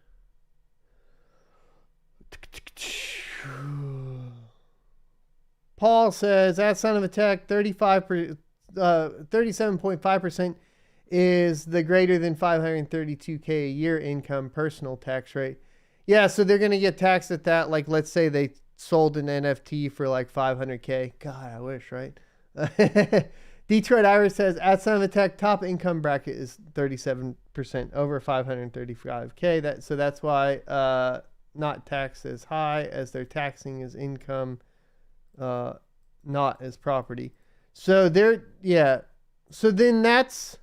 Paul says, at Son of a Tech, 37.5% is the greater than 532K a year income personal tax rate. Yeah, so they're going to get taxed at that. Like, let's say they sold an NFT for like 500K. God, I wish, right? Detroit Iris says, at Son of a Tech, top income bracket is 37% over 535K. So that's why not taxed as high, as they're taxing as income, not as property. So they're, yeah. So then that's,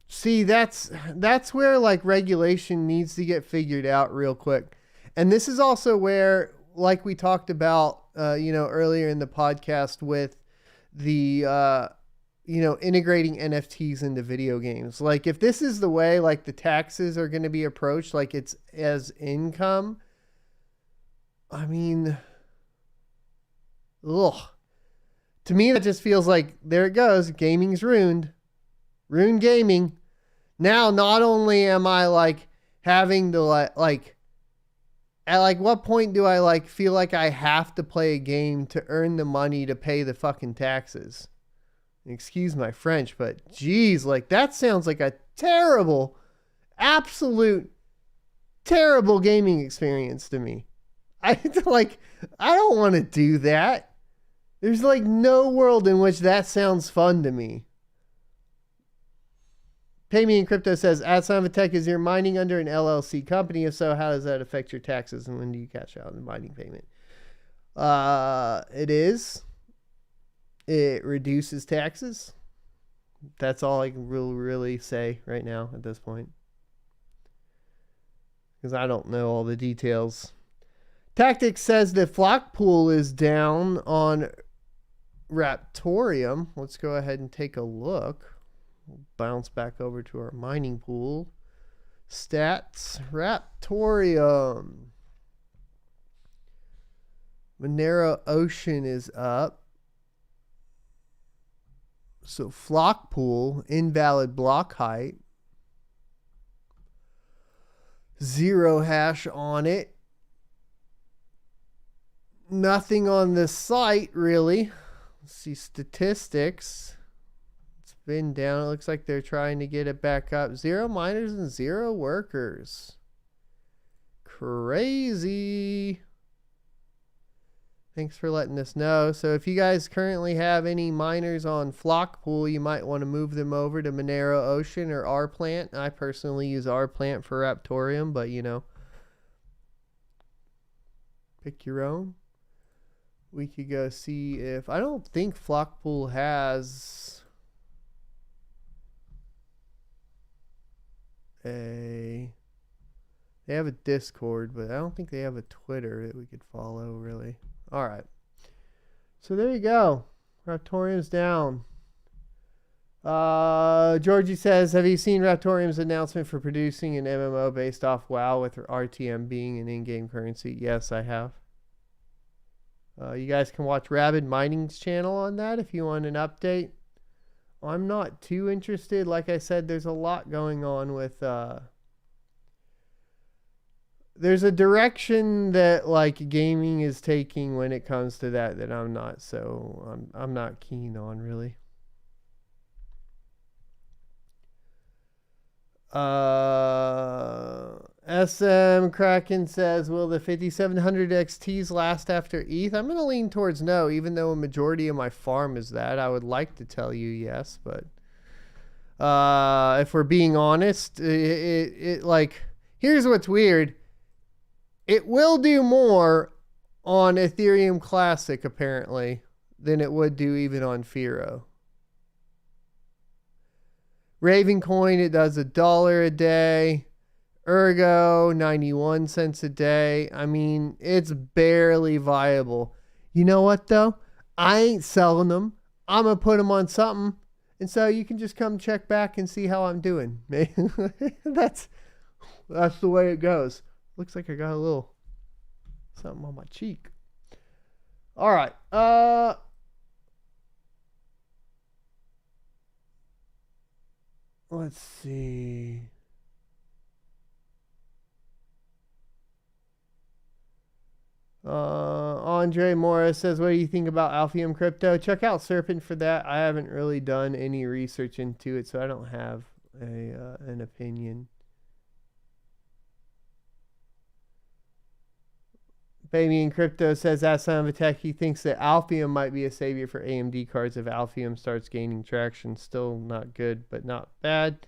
see, that's where like regulation needs to get figured out real quick. And this is also where, like we talked about, earlier in the podcast with the, integrating NFTs into video games. Like if this is the way, like the taxes are going to be approached, like it's as income, I mean, ugh. To me, that just feels like, there it goes. Gaming's ruined. Ruined gaming. Now, not only am I like having to like, at like what point do I like feel like I have to play a game to earn the money to pay the fucking taxes? Excuse my French, but geez, like that sounds like a terrible, absolute terrible gaming experience to me. I don't want to do that. There's like no world in which that sounds fun to me. Pay Me in Crypto says, at Son of a Tech, is your mining under an LLC company? If so, how does that affect your taxes and when do you cash out the mining payment? It is. It reduces taxes. That's all I can really say right now at this point, because I don't know all the details. Tactics says that Flock Pool is down on Raptorium. Let's go ahead and take a look. We'll bounce back over to our mining pool. Stats. Raptorium. Monero Ocean is up. So Flock Pool, invalid block height. 0 hash on it. Nothing on the site, really. Let's see statistics. It's been down. It looks like they're trying to get it back up. 0 miners and 0 workers. Crazy. Thanks for letting us know. So if you guys currently have any miners on Flock Pool, you might want to move them over to Monero Ocean or rPlant. I personally use rPlant for Raptorium, but pick your own. We could go see if, I don't think Flock Pool has they have a Discord, but I don't think they have a Twitter that we could follow, really. All right. So there you go. Raptorium's down. Georgie says, have you seen Raptorium's announcement for producing an MMO based off WoW with RTM being an in-game currency? Yes, I have. You guys can watch Rabid Mining's channel on that if you want an update I'm not too interested. Like I said, there's a lot going on with there's a direction that like gaming is taking when it comes to that I'm not I'm not keen on really. SM Kraken says, will the 5700 XTs last after ETH? I'm going to lean towards no, even though a majority of my farm is that. I would like to tell you yes, but if we're being honest, it like, here's what's weird. It will do more on Ethereum Classic, apparently, than it would do even on Firo. Ravencoin, it does $1 a day. Ergo, 91 cents a day. I mean, it's barely viable. You know what, though? I ain't selling them. I'm going to put them on something. And so you can just come check back and see how I'm doing. That's the way it goes. Looks like I got a little something on my cheek. All right. Let's see. Andre Morris says, what do you think about Alphium crypto? Check out Serpent for that. I haven't really done any research into it, so I don't have an opinion. Baby in Crypto says, that son of a tech, he thinks that Alphium might be a savior for AMD cards if Alphium starts gaining traction. Still not good, but not bad.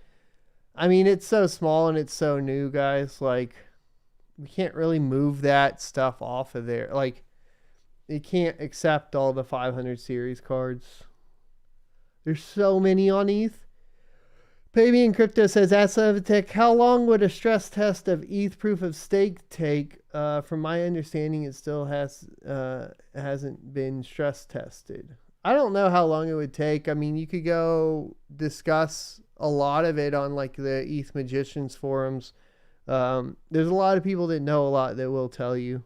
I mean, it's so small and it's so new, guys. Like, we can't really move that stuff off of there. Like, it can't accept all the 500 series cards. There's so many on ETH. Baby in Crypto says, that's son of a tech, how long would a stress test of ETH proof of stake take? From my understanding, it still hasn't been stress tested. I don't know how long it would take. I mean, you could go discuss a lot of it on like the ETH Magicians forums. There's a lot of people that know a lot that will tell you.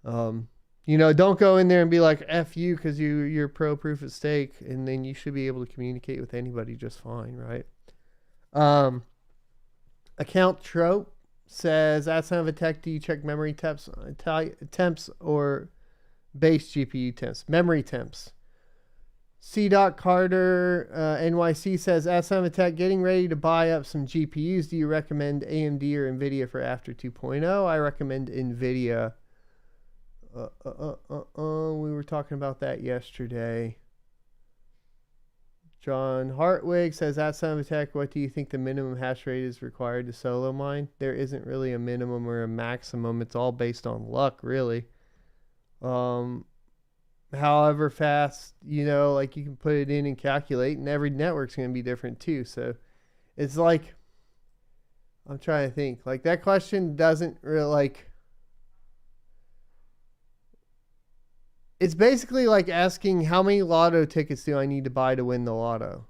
You know, don't go in there and be like, F you, because you're pro proof of stake, and then you should be able to communicate with anybody just fine, right? Account Trope says, that son of a tech, do you check memory temps or base GPU temps? Memory temps. C. Carter NYC says, that son of a tech, getting ready to buy up some GPUs. Do you recommend AMD or NVIDIA for after 2.0? I recommend NVIDIA. We were talking about that yesterday. John Hartwig says, that son of a tech, what do you think the minimum hash rate is required to solo mine? There isn't really a minimum or a maximum. It's all based on luck, really. However fast, you know, like you can put it in and calculate, and every network's going to be different too. So it's like, I'm trying to think. Like, that question doesn't really, like, it's basically like asking, how many lotto tickets do I need to buy to win the lotto?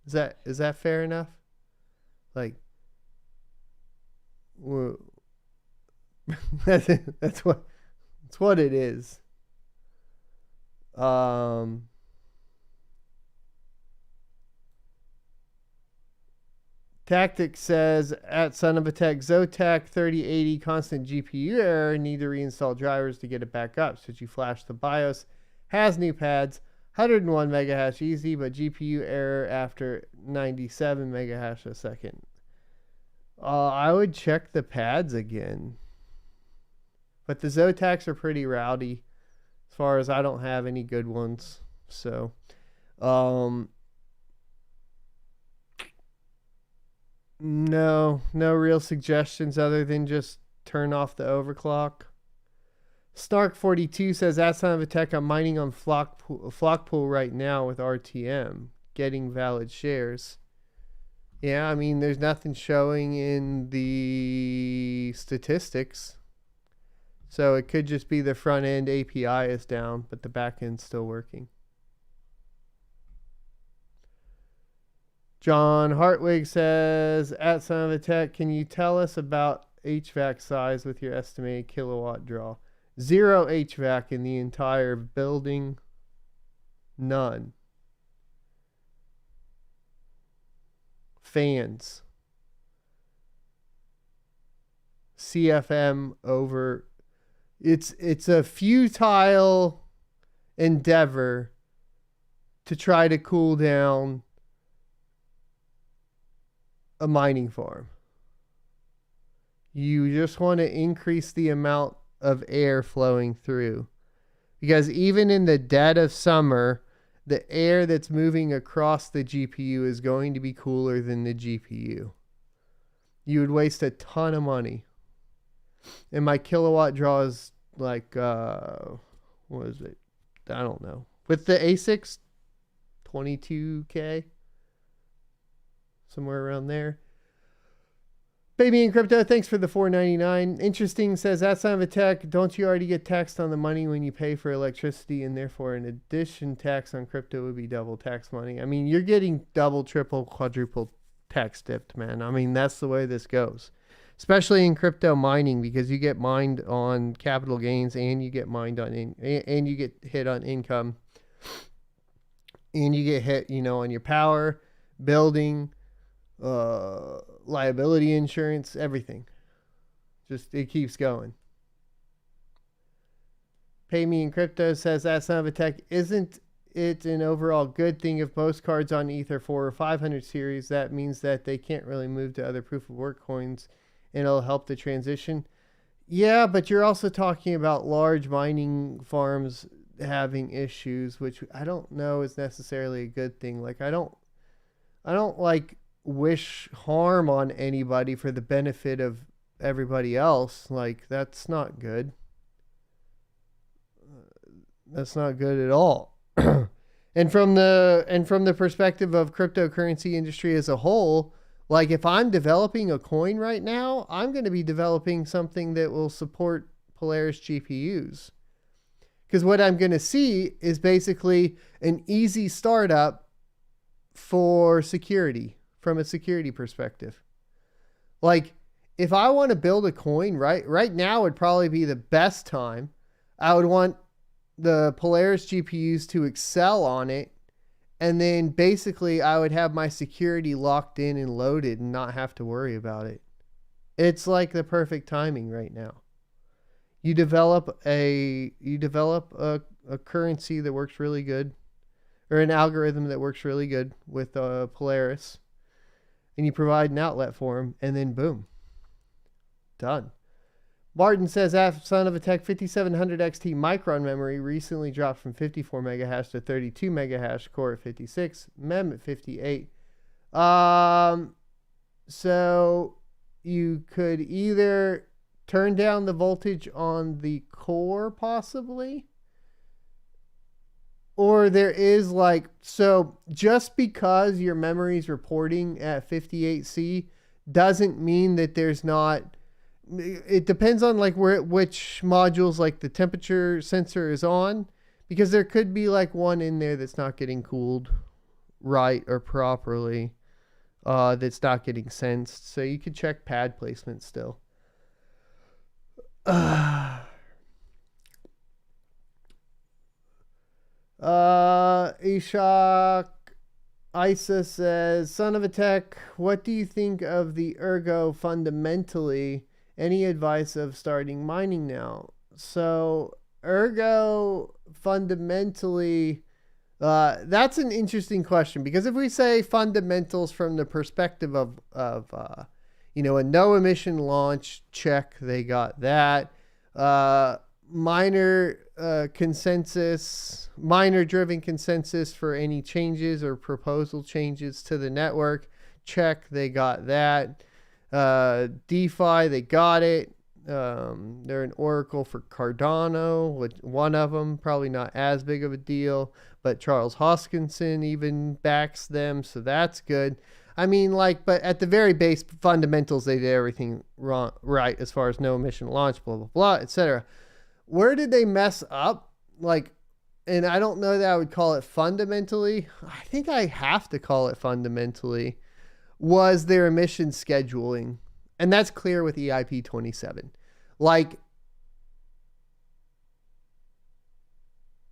Is that fair enough? Like, that's what it is. Tactic says, at son of a tech, Zotac 3080 constant GPU error, need to reinstall drivers to get it back up. Since you flash the BIOS, has new pads, 101 megahash easy, but GPU error after 97 megahash a second. I would check the pads again. But the Zotacs are pretty rowdy, as far as I don't have any good ones. So, no real suggestions other than just turn off the overclock. Snark42 says, that son of a tech, I'm mining on Flockpool right now with RTM, getting valid shares. Yeah, I mean, there's nothing showing in the statistics. So it could just be the front end API is down, but the back end's still working. John Hartwig says, at son of a tech, can you tell us about HVAC size with your estimated kilowatt draw? 0 HVAC in the entire building. None. Fans. CFM over. It's a futile endeavor to try to cool down a mining farm. You just want to increase the amount of air flowing through. Because even in the dead of summer, the air that's moving across the GPU is going to be cooler than the GPU. You would waste a ton of money. And my kilowatt draw is like, what is it? I don't know. With the ASICs, 22K. Somewhere around there. Baby in Crypto, thanks for the $4.99. Interesting, says, that son of a tech, don't you already get taxed on the money when you pay for electricity, and therefore in addition tax on crypto would be double tax money? I mean, you're getting double, triple, quadruple tax dipped, man. I mean, that's the way this goes. Especially in crypto mining, because you get mined on capital gains and you get mined on and you get hit on income. And you get hit, on your power, building, liability insurance, everything. Just, it keeps going. Pay Me in Crypto says, that son of a tech, isn't it an overall good thing if most cards on Ether 4 or 500 series? That means that they can't really move to other proof of work coins and it'll help the transition. Yeah, but you're also talking about large mining farms having issues, which I don't know is necessarily a good thing. Like, I don't like wish harm on anybody for the benefit of everybody else. Like, that's not good. That's not good at all. And from the perspective of cryptocurrency industry as a whole, like, if I'm developing a coin right now, I'm going to be developing something that will support Polaris GPUs. Because what I'm going to see is basically an easy startup for security, from a security perspective. Like, if I want to build a coin right now would probably be the best time. I would want the Polaris GPUs to excel on it. And then basically I would have my security locked in and loaded and not have to worry about it. It's like the perfect timing right now. You develop a currency that works really good, or an algorithm that works really good with Polaris, and you provide an outlet for them, and then boom, done. Martin says, son of a tech, 5700 XT Micron memory recently dropped from 54 megahash to 32 megahash, core at 56, mem at 58. So you could either turn down the voltage on the core possibly, or there is so just because your memory is reporting at 58C doesn't mean that there's not. It depends on which modules the temperature sensor is on, because there could be one in there that's not getting cooled right or properly, that's not getting sensed. So you could check pad placement still. Ishak Isa says, son of a tech, what do you think of the Ergo fundamentally? Any advice of starting mining now? So Ergo fundamentally, that's an interesting question, because if we say fundamentals from the perspective of a no emission launch, check, they got that. Miner driven consensus for any changes or proposal changes to the network, check, they got that. DeFi, they got it. They're an oracle for Cardano, which one of them, probably not as big of a deal, but Charles Hoskinson even backs them, so that's good. I mean, but at the very base fundamentals, they did everything wrong, right, as far as no emission launch, blah, blah, blah, etc. Where did they mess up? And I don't know that I would call it fundamentally. I think I have to call it fundamentally. Was their emission scheduling. And that's clear with EIP 27.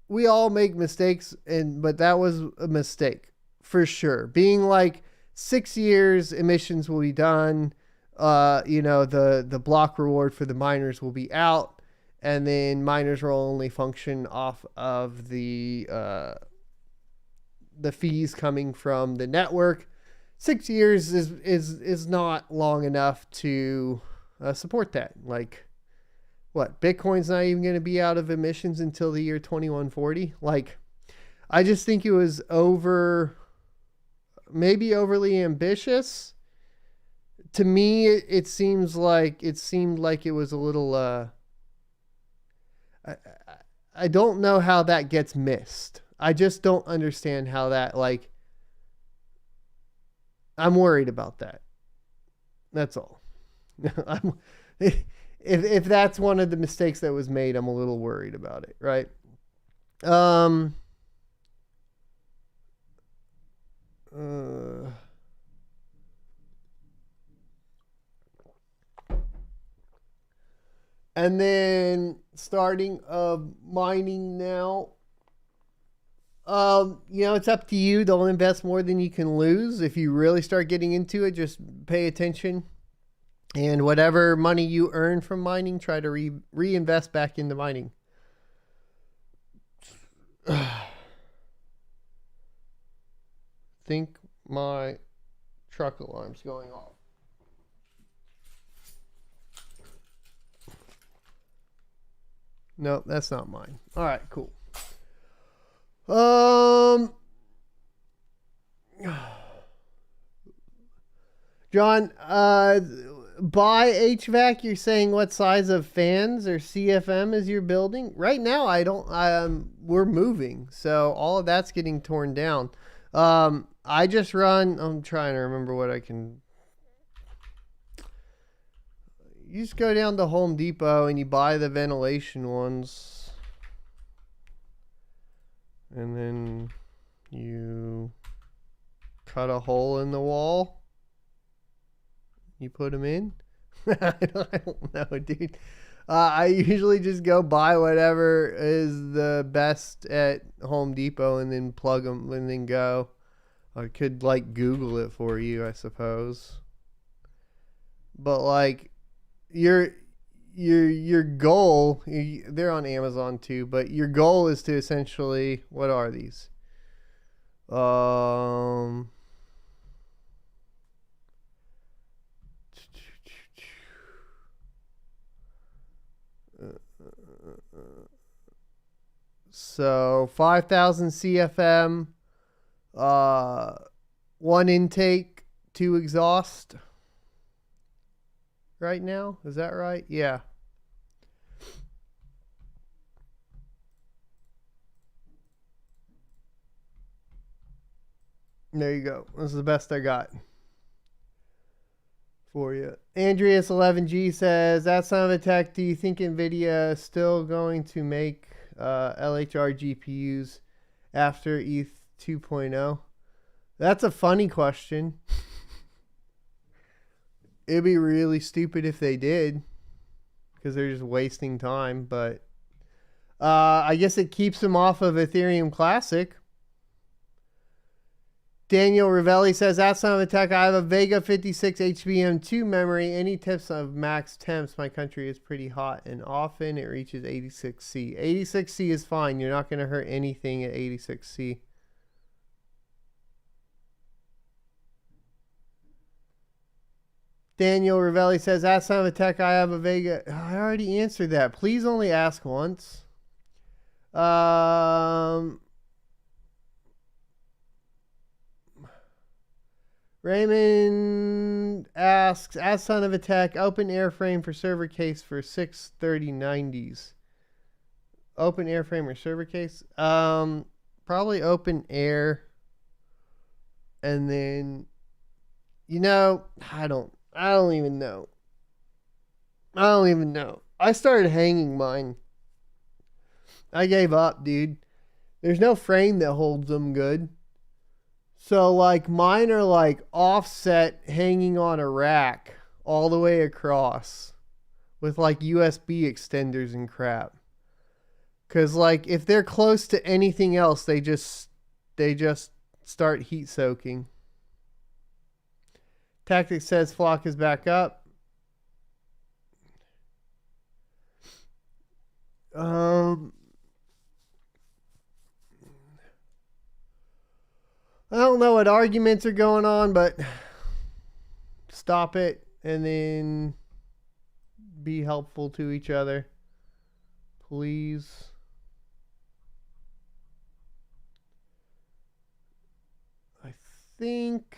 we all make mistakes, but that was a mistake for sure. Being like 6 years, emissions will be done. The block reward for the miners will be out, and then miners will only function off of the fees coming from the network. 6 years is not long enough to support that. Like, what? Bitcoin's not even going to be out of emissions until the year 2140. Like, I just think it was maybe overly ambitious. To me, it seemed like it was a little. I don't know how that gets missed. I just don't understand how that, like. I'm worried about that. That's all. If that's one of the mistakes that was made, I'm a little worried about it, right? And then starting mining now. It's up to you. Don't invest more than you can lose. If you really start getting into it, just pay attention. And whatever money you earn from mining, try to reinvest back into mining. Think my truck alarm's going off. No, that's not mine. All right, cool. John, by HVAC, you're saying what size of fans or CFM is your building? Right now, we're moving, so all of that's getting torn down. I just run, I'm trying to remember what I can. You just go down to Home Depot and you buy the ventilation ones. And then you cut a hole in the wall. You put them in. I don't know, dude. I usually just go buy whatever is the best at Home Depot and then plug them and then go. I could like Google it for you, I suppose. But like your goal, they're on Amazon too, but your goal is to essentially, what are these? So 5,000 CFM, 1 intake, 2 exhaust. Right now, is that right? Yeah. There you go. This is the best I got for you. Andreas11G says, that son of a tech, do you think NVIDIA is still going to make LHR GPUs after ETH 2.0? That's a funny question. It'd be really stupid if they did, because they're just wasting time. But I guess it keeps them off of Ethereum Classic. Daniel Ravelli says, that son of a tech, I have a Vega 56 HBM2 memory. Any tips of max temps? My country is pretty hot and often it reaches 86C. 86C is fine. You're not going to hurt anything at 86C. Daniel Ravelli says, that son of a tech, I have a Vega. I already answered that. Please only ask once. Raymond asks, as son of a tech, open airframe for server case for 63090s. Open airframe or server case? Probably open air. And then, I don't even know. I started hanging mine. I gave up, dude. There's no frame that holds them good. So, like, mine are, like, offset hanging on a rack all the way across with, like, USB extenders and crap. Because like if they're close to anything else, they just start heat soaking. Tactics says Flock is back up. I don't know what arguments are going on, but stop it and then be helpful to each other, please. I think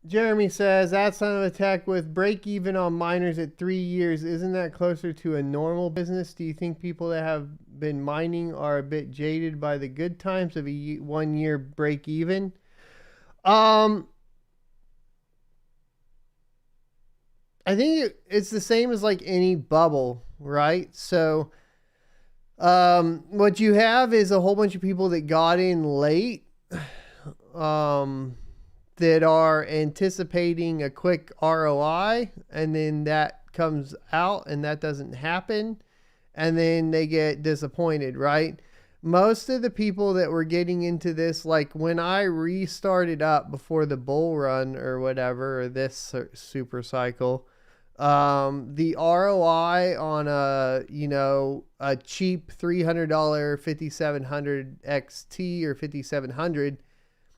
Jeremy says, that son of a tech with break even on miners at 3 years, isn't that closer to a normal business? Do you think people that have been mining are a bit jaded by the good times of a 1 year break even? I think it's the same as like any bubble, right? So what you have is a whole bunch of people that got in late. That are anticipating a quick ROI, and then that comes out and that doesn't happen, and then they get disappointed, right? Most of the people that were getting into this, like when I restarted up before the bull run or whatever, or this super cycle, the ROI on a cheap $300 5700 XT or 5700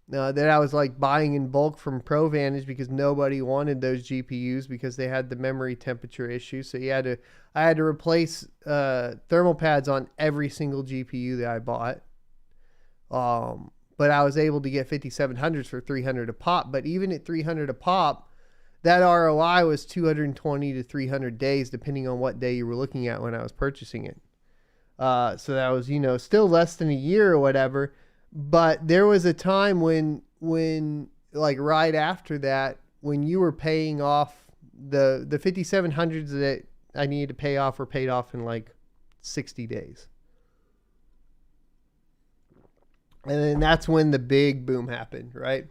that I was like buying in bulk from ProVantage because nobody wanted those GPUs because they had the memory temperature issue. So I had to replace thermal pads on every single GPU that I bought. But I was able to get 5700s for 300 a pop. But even at 300 a pop, that ROI was 220 to 300 days, depending on what day you were looking at when I was purchasing it. So that was, still less than a year or whatever. But there was a time when like right after that, when you were paying off the 5700s that I needed to pay off were paid off in like 60 days. And then that's when the big boom happened, right?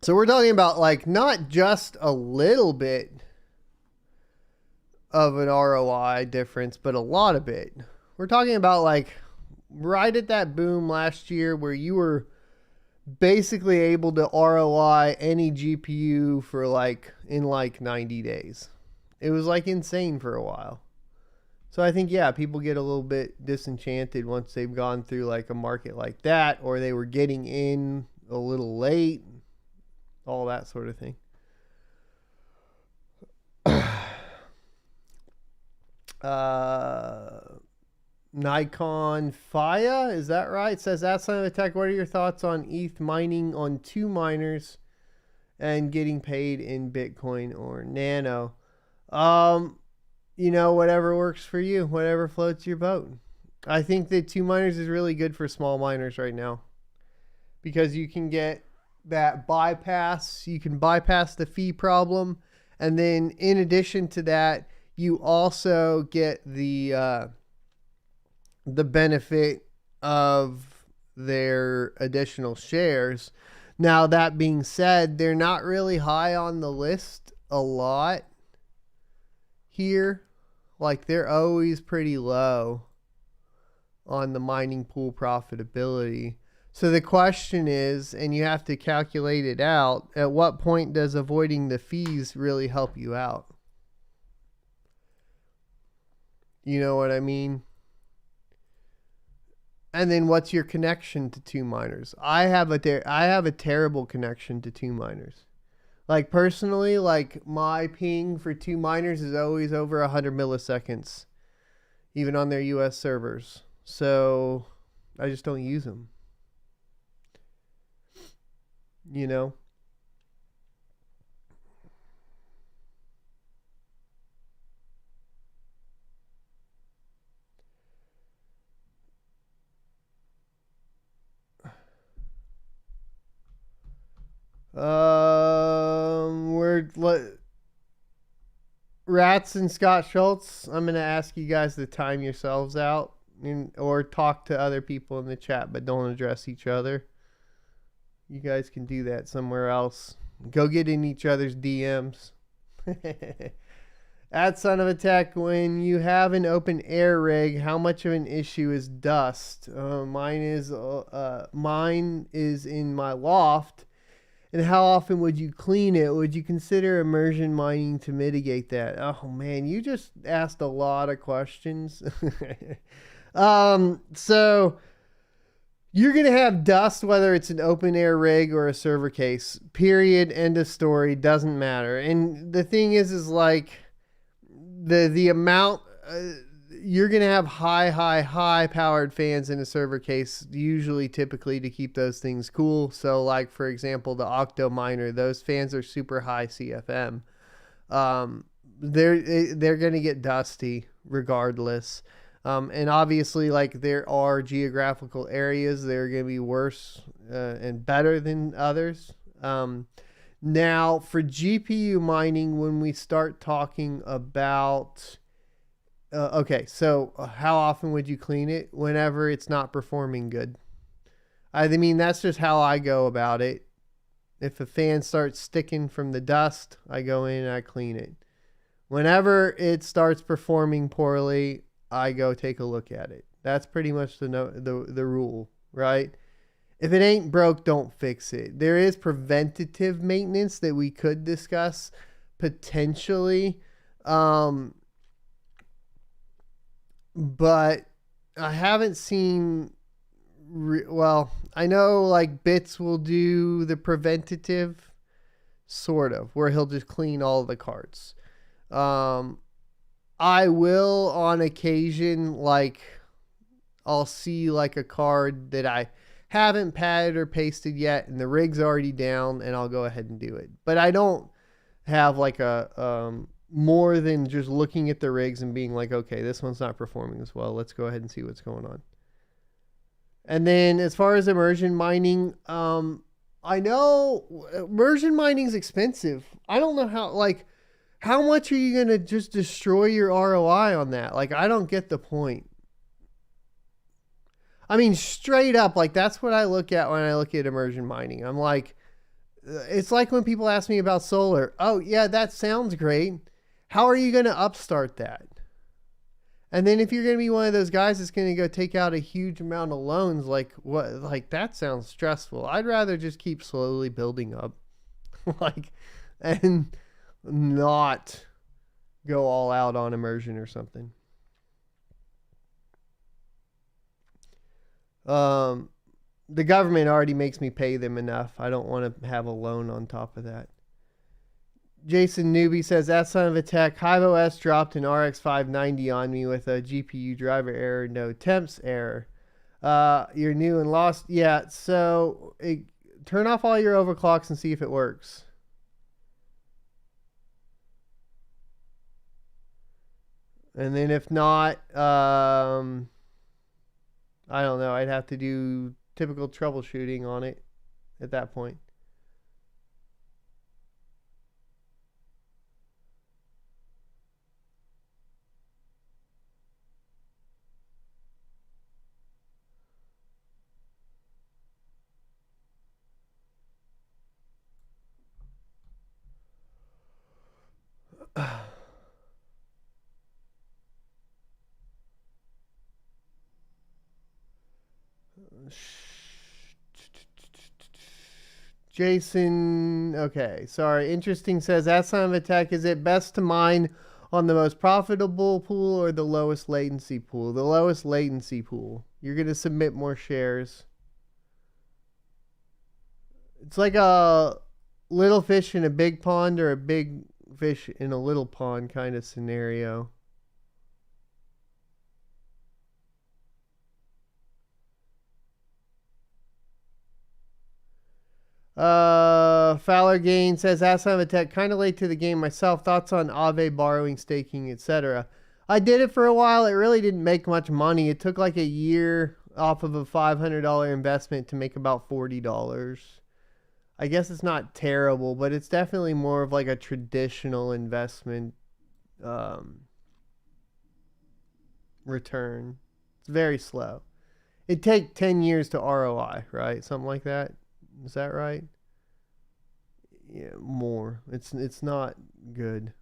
So we're talking about like not just a little bit of an ROI difference, but a lot of it. We're talking about like right at that boom last year where you were basically able to ROI any GPU for in 90 days. It was like insane for a while. So I think, yeah, people get a little bit disenchanted once they've gone through like a market like that, or they were getting in a little late, all that sort of thing. Nikon Faya, is that right? Says, that son of a tech, what are your thoughts on ETH mining on 2 miners and getting paid in Bitcoin or Nano? Whatever works for you, whatever floats your boat. I think that 2 miners is really good for small miners right now because you can get that bypass. You can bypass the fee problem. And then in addition to that, you also get the benefit of their additional shares. Now, that being said, they're not really high on the list a lot here. Like, they're always pretty low on the mining pool profitability. So the question is, and you have to calculate it out, at what point does avoiding the fees really help you out? You know what I mean? And then what's your connection to 2 miners? I have a terrible connection to 2 miners. Like personally, like my ping for 2 miners is always over 100 milliseconds, even on their US servers. So I just don't use them. Rats and Scott Schultz, I'm going to ask you guys to time yourselves out or talk to other people in the chat, but don't address each other. You guys can do that somewhere else. Go get in each other's DMs. At Son of a Tech, when you have an open air rig, how much of an issue is dust? Mine is in my loft. And how often would you clean it? Would you consider immersion mining to mitigate that? Oh man, you just asked a lot of questions. So you're going to have dust, whether it's an open air rig or a server case, period, end of story, doesn't matter. And the thing is like the amount, you're going to have high powered fans in a server case, usually typically to keep those things cool. So like, for example, the Octo Miner, those fans are super high CFM. They're going to get dusty regardless. And obviously, like, there are geographical areas that are going to be worse and better than others. Now, for GPU mining, when we start talking about... okay, so how often would you clean it? Whenever it's not performing good. I mean, that's just how I go about it. If a fan starts sticking from the dust, I go in and I clean it. Whenever it starts performing poorly, I go take a look at it. That's pretty much the rule, right? If it ain't broke, don't fix it. There is preventative maintenance that we could discuss potentially. But I haven't seen... well, I know like Bits will do the preventative, sort of, where he'll just clean all the cards. I will on occasion, like, I'll see like a card that I haven't padded or pasted yet and the rig's already down, and I'll go ahead and do it. But I don't have like a more than just looking at the rigs and being like, okay, this one's not performing as well, let's go ahead and see what's going on. And then as far as immersion mining, I know immersion mining is expensive. I don't know how, like, how much are you going to just destroy your ROI on that? Like, I don't get the point. I mean, straight up, like, that's what I look at when I look at immersion mining. I'm like, it's like when people ask me about solar. Oh, yeah, that sounds great. How are you going to upstart that? And then if you're going to be one of those guys that's going to go take out a huge amount of loans, like, what? Like, that sounds stressful. I'd rather just keep slowly building up. Like, and not go all out on immersion or something. The government already makes me pay them enough. I don't want to have a loan on top of that. Jason Newby says, that son of a tech, Hive OS dropped an RX590 on me with a GPU driver error, no temps error. You're new and lost. Yeah, so turn off all your overclocks and see if it works. And then if not, I don't know. I'd have to do typical troubleshooting on it at that point. Jason, okay, sorry. Interesting says, that son of a tech, is it best to mine on the most profitable pool or the lowest latency pool? The lowest latency pool. You're going to submit more shares. It's like a little fish in a big pond or a big fish in a little pond kind of scenario. Fowler Gain says, Ask I'm a Tech, kind of late to the game myself. Thoughts on Aave borrowing, staking, etc. I did it for a while. It really didn't make much money. It took like a year off of a $500 investment to make about $40. I guess it's not terrible, but it's definitely more of like a traditional investment return. It's very slow. It'd take 10 years to ROI, right? Something like that. Is that right? Yeah, more. It's not good.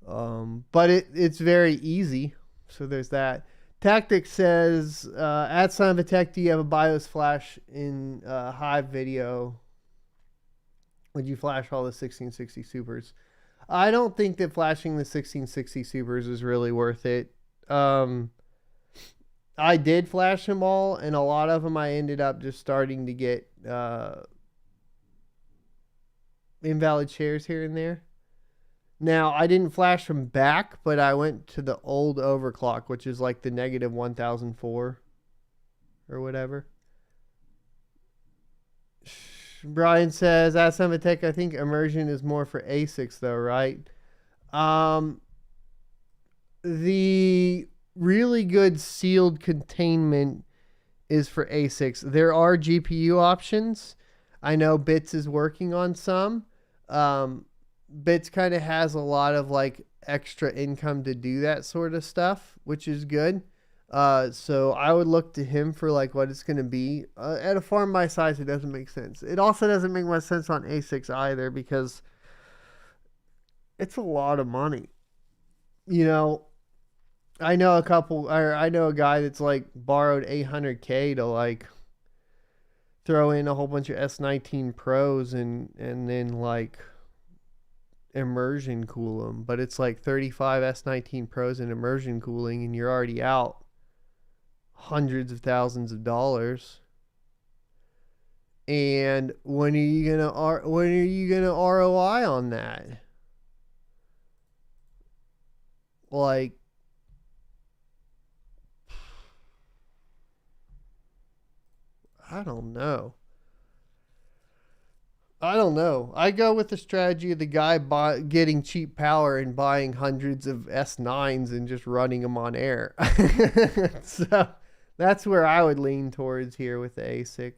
But it's very easy. So there's that. Tactic says, at Son of a Tech, do you have a BIOS flash in Hive video? Would you flash all the 1660 supers? I don't think that flashing the 1660 supers is really worth it. I did flash them all, and a lot of them I ended up just starting to get invalid shares here and there. Now, I didn't flash them back, but I went to the old overclock, which is like the negative 1004 or whatever. Brian says, at Sematech, I think immersion is more for ASICs though, right? The really good sealed containment is for ASICs. There are GPU options. I know Bits is working on some. Bits kind of has a lot of like extra income to do that sort of stuff, which is good. So I would look to him for like what it's going to be. At a farm my size, it doesn't make sense. It also doesn't make much sense on ASICs either because it's a lot of money. You know, I know a guy that's like borrowed $800K to like throw in a whole bunch of S19 Pros and then like immersion cool them, but it's like 35 S19 Pros in immersion cooling and you're already out hundreds of thousands of dollars. And when are you gonna ROI on that? Like, I don't know. I go with the strategy of the guy getting cheap power and buying hundreds of S9s and just running them on air. So that's where I would lean towards here with the ASIC.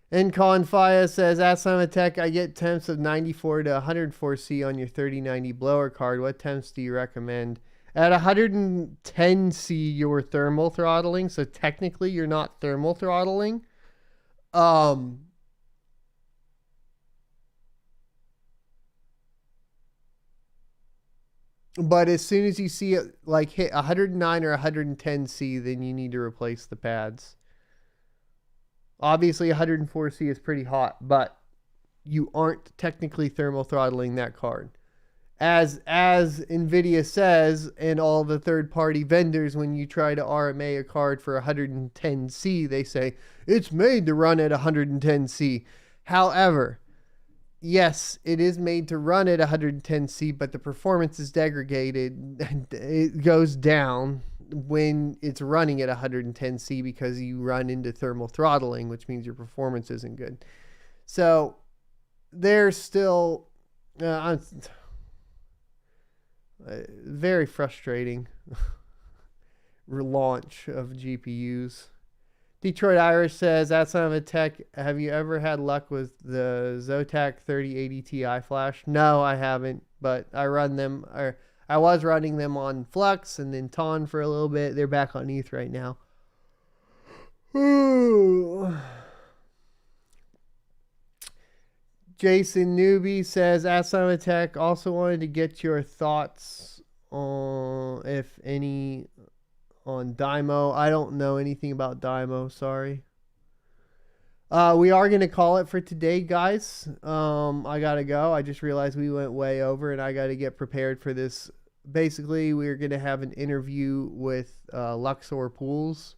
And Confia says, at Simatech, I get temps of 94 to 104C on your 3090 blower card. What temps do you recommend? At 110C, you're thermal throttling, so technically you're not thermal throttling. But as soon as you see it like hit 109 or 110C, then you need to replace the pads. Obviously 104C is pretty hot, but you aren't technically thermal throttling that card. As NVIDIA says, and all the third-party vendors, when you try to RMA a card for 110C, they say it's made to run at 110C. However, yes, it is made to run at 110C, but the performance is degraded. It goes down when it's running at 110C because you run into thermal throttling, which means your performance isn't good. So there's still very frustrating relaunch of GPUs. Detroit Irish says, at Son of a Tech, have you ever had luck with the Zotac 3080 Ti flash? No, I haven't, but I was running them on Flux and then Ton for a little bit. They're back on ETH right now. Jason Newby says, at Son of a Tech, also wanted to get your thoughts on, if any, on Dymo. I don't know anything about Dymo, sorry. We are going to call it for today, guys. I got to go. I just realized we went way over and I got to get prepared for this. Basically, we're going to have an interview with Luxor Pools.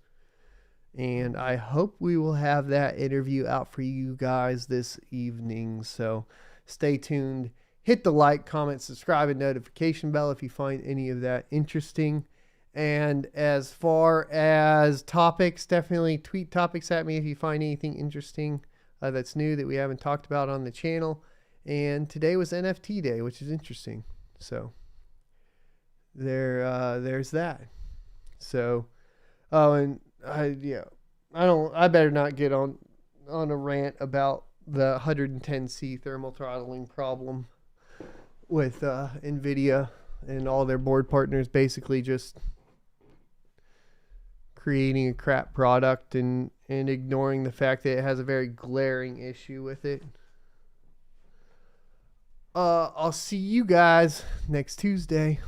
And I hope we will have that interview out for you guys this evening. So stay tuned. Hit the like, comment, subscribe, and notification bell if you find any of that interesting. And as far as topics, definitely tweet topics at me if you find anything interesting that's new that we haven't talked about on the channel. And today was NFT day, which is interesting. So there's that. So, I better not get on a rant about the 110C thermal throttling problem with NVIDIA and all their board partners basically just creating a crap product and ignoring the fact that it has a very glaring issue with it. I'll see you guys next Tuesday.